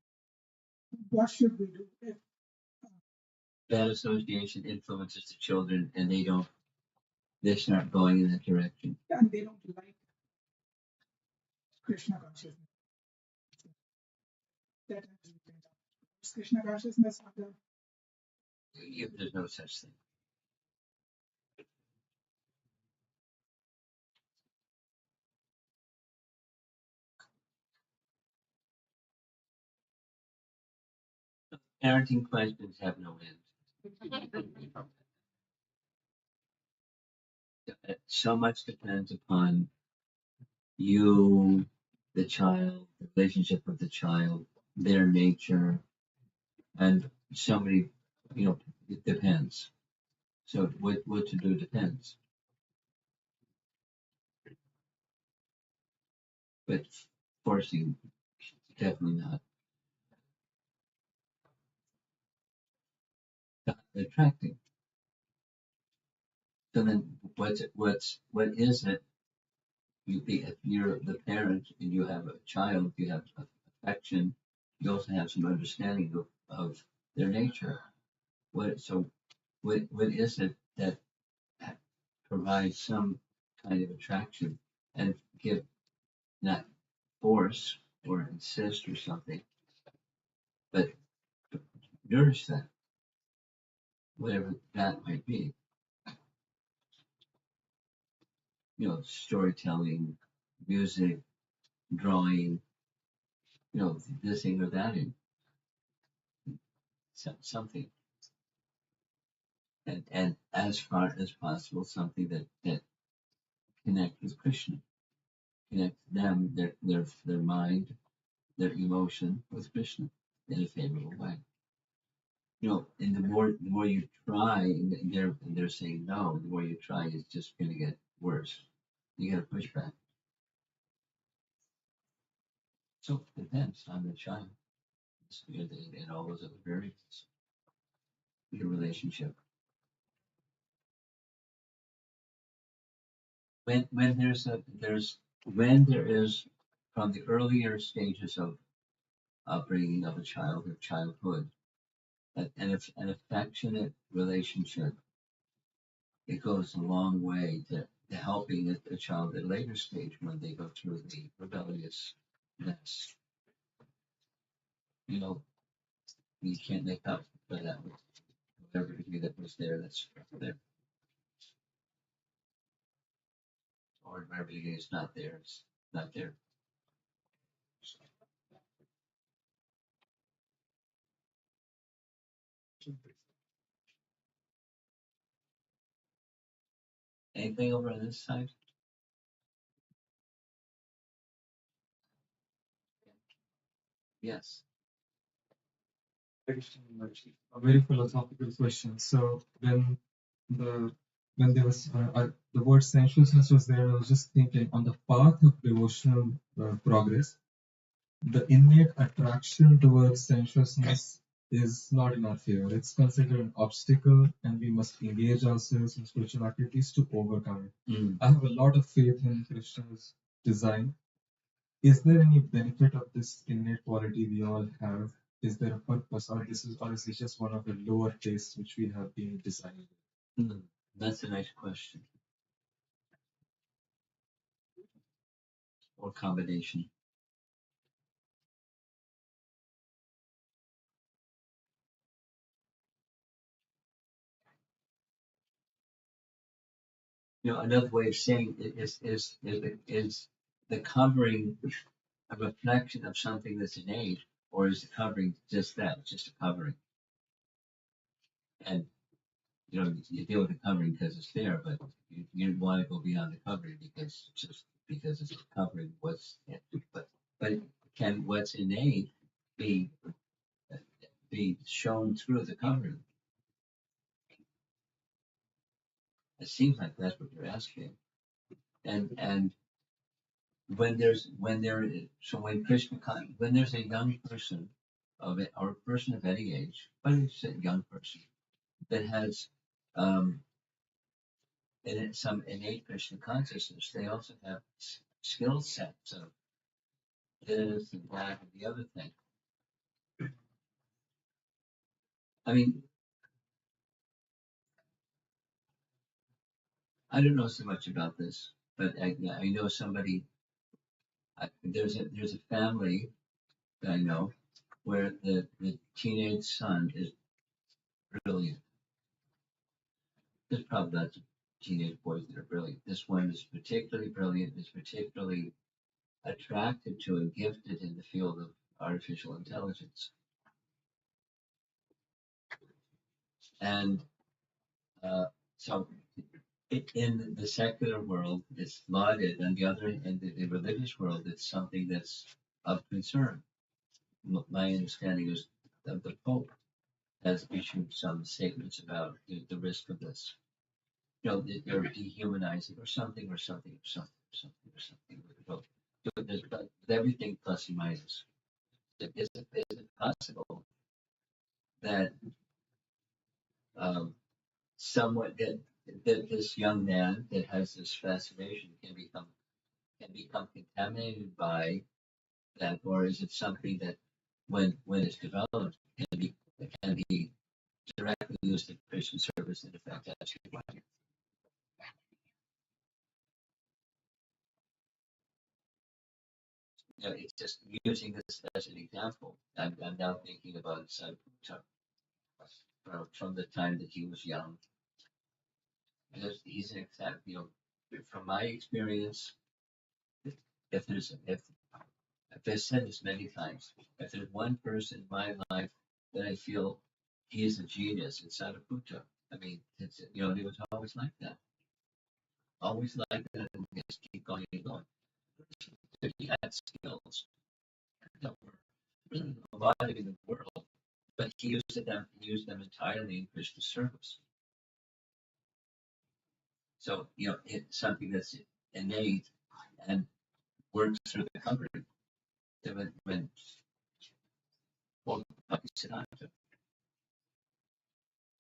what should we do if bad association influences the children and they start going in that direction. and they don't like Krishna consciousness? That is Krishna consciousness on the There's no such thing. Parenting questions have no end. So much depends upon you, the child, the relationship with the child, their nature, and somebody, it depends. So what to do depends. But forcing, definitely not. Attracting. So then what is it? If you're the parent and you have a child, you have affection, you also have some understanding of their nature. What is it that provides some kind of attraction and give not force or insist or something, but nourish that, whatever that might be. Storytelling, music, drawing, this thing or that, something. And as far as possible, something that connect with Krishna, connect them, their mind, their emotion with Krishna in a favorable way. And the more you try, and they're saying no, the more you try, it's just going to get worse. You got to push back. So it depends on the child and all those other variables. your relationship. When there is from the earlier stages of upbringing of a child or childhood, an affectionate relationship, it goes a long way to helping a child at a later stage when they go through the rebelliousness. You know, you can't make up for that with whatever degree that was there that's there. Or whatever degree is not there, it's not there. Anything over on this side? Yes. A very philosophical question. So the when there was the word sensuousness was there, I was just thinking on the path of devotional progress, the innate attraction towards sensuousness is not in our favor. It's considered an obstacle, and we must engage ourselves in spiritual activities to overcome it. I have a lot of faith in Krishna's design. Is there any benefit of this innate quality we all have? Is there a purpose, or is this just one of the lower tastes which we have been designed? That's a nice question. Or combination. You know, another way of saying it is the covering a reflection of something that's innate, or is the covering just that, just a covering? And you know, you deal with the covering because it's there, but you want to go beyond the covering because it's covering what's, but can what's innate be be shown through the covering? It seems like that's what you're asking. And when when there's a young person of it, or a person of any age, but it's a young person that has some innate Krishna consciousness, they also have skill sets of this and that and the other thing. I mean, I don't know so much about this, but I know somebody. There's a family that I know where the teenage son is brilliant. There's probably lots of teenage boys that are brilliant. This one is particularly brilliant, is particularly attracted to and gifted in the field of artificial intelligence. And so in the secular world, it's lauded, and the other, in the religious world, it's something that's of concern. My understanding is that the Pope has issued some statements about the risk of this. You know, they're dehumanizing or something or something or something or something or something. So there's everything plus and minus. Is it possible that someone that this young man that has this fascination can become contaminated by that, or is it something that when it's developed can be directly used in Christian service and affect attitude? You know, it's just using this as an example. I'm now thinking about from the time that he was young. Because he's an exact, you know, from my experience, if there's if I've said this many times, if there's one person in my life that I feel he is a genius, it's Sariputta. I mean, it's, you know, he was always like that, always like that, and just keep going and going. He had skills that were a lot in the world, but he used them entirely in Krishna service. So, you know, it's something that's innate and works through the covering. When well,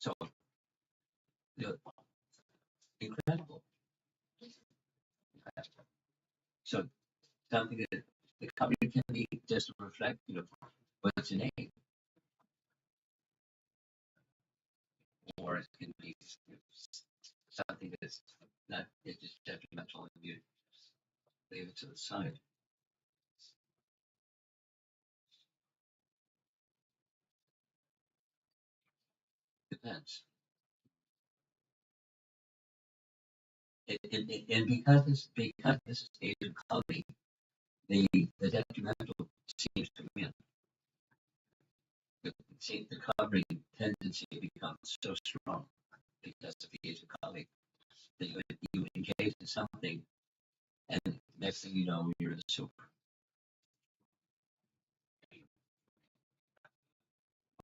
So, you know, incredible. So something that the company can be just reflect, what's innate, or it can be something that's not it's just detrimental and you leave it to the side. Depends. And because this is age of culling, the detrimental seems to win. The covering tendency becomes so strong because of the age of culling that you engage in something, and next thing you know, you're in the soup.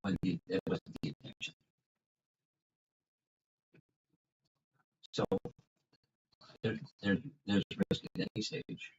When that wasn't the intention. So there, there, there's risk at any stage.